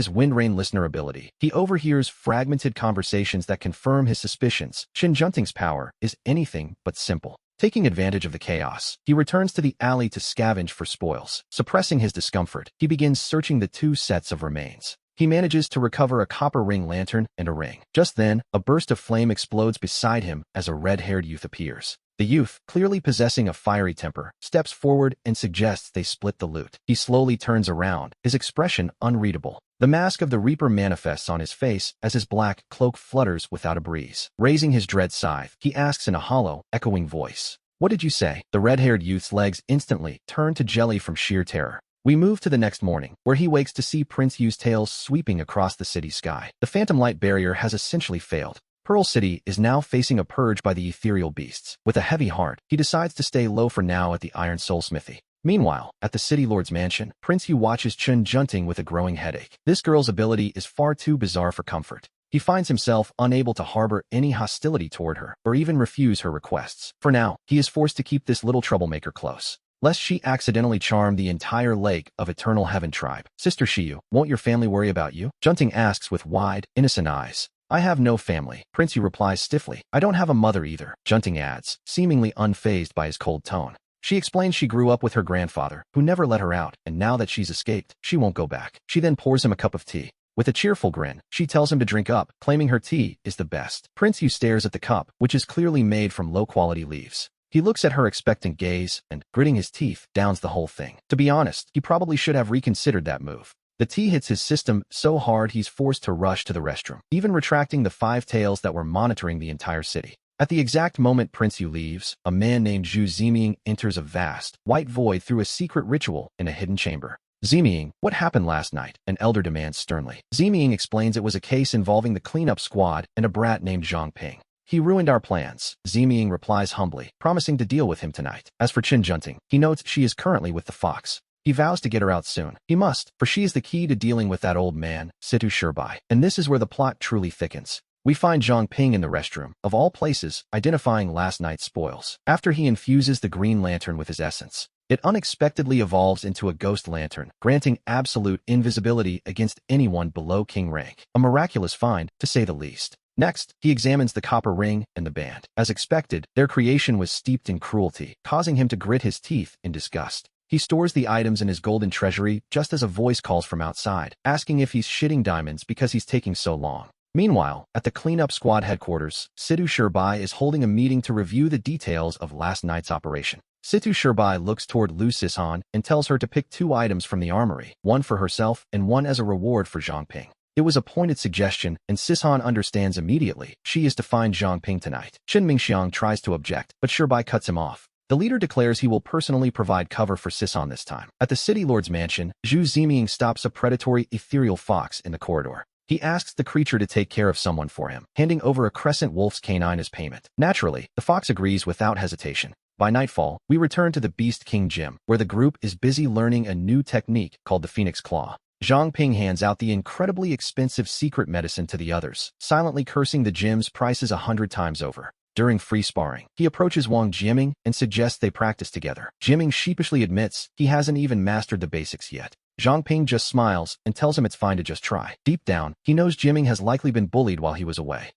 Wind Rain listener ability, he overhears fragmented conversations that confirm his suspicions. Chen Junting's power is anything but simple. Taking advantage of the chaos, he returns to the alley to scavenge for spoils. Suppressing his discomfort, he begins searching the two sets of remains. He manages to recover a copper ring lantern and a ring. Just then, a burst of flame explodes beside him as a red-haired youth appears. The youth, clearly possessing a fiery temper, steps forward and suggests they split the loot. He slowly turns around, his expression unreadable. The mask of the Reaper manifests on his face as his black cloak flutters without a breeze. Raising his dread scythe, he asks in a hollow, echoing voice, "What did you say?" The red-haired youth's legs instantly turn to jelly from sheer terror. We move to the next morning, where he wakes to see Prince Yu's tail sweeping across the city sky. The phantom light barrier has essentially failed. Pearl City is now facing a purge by the ethereal beasts. With a heavy heart, he decides to stay low for now at the Iron Soul Smithy. Meanwhile, at the City Lord's mansion, Prince Yu watches Chen Junting with a growing headache. This girl's ability is far too bizarre for comfort. He finds himself unable to harbor any hostility toward her, or even refuse her requests. For now, he is forced to keep this little troublemaker close, lest she accidentally charm the entire Lake of Eternal Heaven tribe. Sister Shiyu, won't your family worry about you? Junting asks with wide, innocent eyes. I have no family, Prince Yu replies stiffly. I don't have a mother either, Junting adds, seemingly unfazed by his cold tone. She explains she grew up with her grandfather, who never let her out, and now that she's escaped, she won't go back. She then pours him a cup of tea. With a cheerful grin, she tells him to drink up, claiming her tea is the best. Prince Yu stares at the cup, which is clearly made from low-quality leaves. He looks at her expectant gaze and, gritting his teeth, downs the whole thing. To be honest, he probably should have reconsidered that move. The tea hits his system so hard he's forced to rush to the restroom, even retracting the 5 tails that were monitoring the entire city. At the exact moment Prince Yu leaves, a man named Zhu Ziming enters a vast, white void through a secret ritual in a hidden chamber. Ziming, what happened last night? An elder demands sternly. Ziming explains it was a case involving the cleanup squad and a brat named Zhang Ping. He ruined our plans, Ziming replies humbly, promising to deal with him tonight. As for Chen Junting, he notes she is currently with the fox. He vows to get her out soon. He must, for she is the key to dealing with that old man, Situ Shirbai. And this is where the plot truly thickens. We find Zhang Ping in the restroom, of all places, identifying last night's spoils. After he infuses the green lantern with his essence, it unexpectedly evolves into a ghost lantern, granting absolute invisibility against anyone below king rank. A miraculous find, to say the least. Next, he examines the copper ring and the band. As expected, their creation was steeped in cruelty, causing him to grit his teeth in disgust. He stores the items in his golden treasury just as a voice calls from outside, asking if he's shitting diamonds because he's taking so long. Meanwhile, at the cleanup squad headquarters, Situ Shirbai is holding a meeting to review the details of last night's operation. Situ Shirbai looks toward Lu Sisan and tells her to pick 2 items from the armory, one for herself and one as a reward for Zhang Ping. It was a pointed suggestion, and Sisan understands immediately. She is to find Zhang Ping tonight. Shen Mingxiang tries to object, but Shirbai cuts him off. The leader declares he will personally provide cover for Sisan this time. At the city lord's mansion, Zhu Ziming stops a predatory ethereal fox in the corridor. He asks the creature to take care of someone for him, handing over a crescent wolf's canine as payment. Naturally, the fox agrees without hesitation. By nightfall, we return to the Beast King Gym, where the group is busy learning a new technique called the Phoenix Claw. Zhang Ping hands out the incredibly expensive secret medicine to the others, silently cursing the gym's prices 100 times over. During free sparring, he approaches Wang Jiaming and suggests they practice together. Jiaming sheepishly admits he hasn't even mastered the basics yet. Zhang Ping just smiles and tells him it's fine to just try. Deep down, he knows Jiaming has likely been bullied while he was away.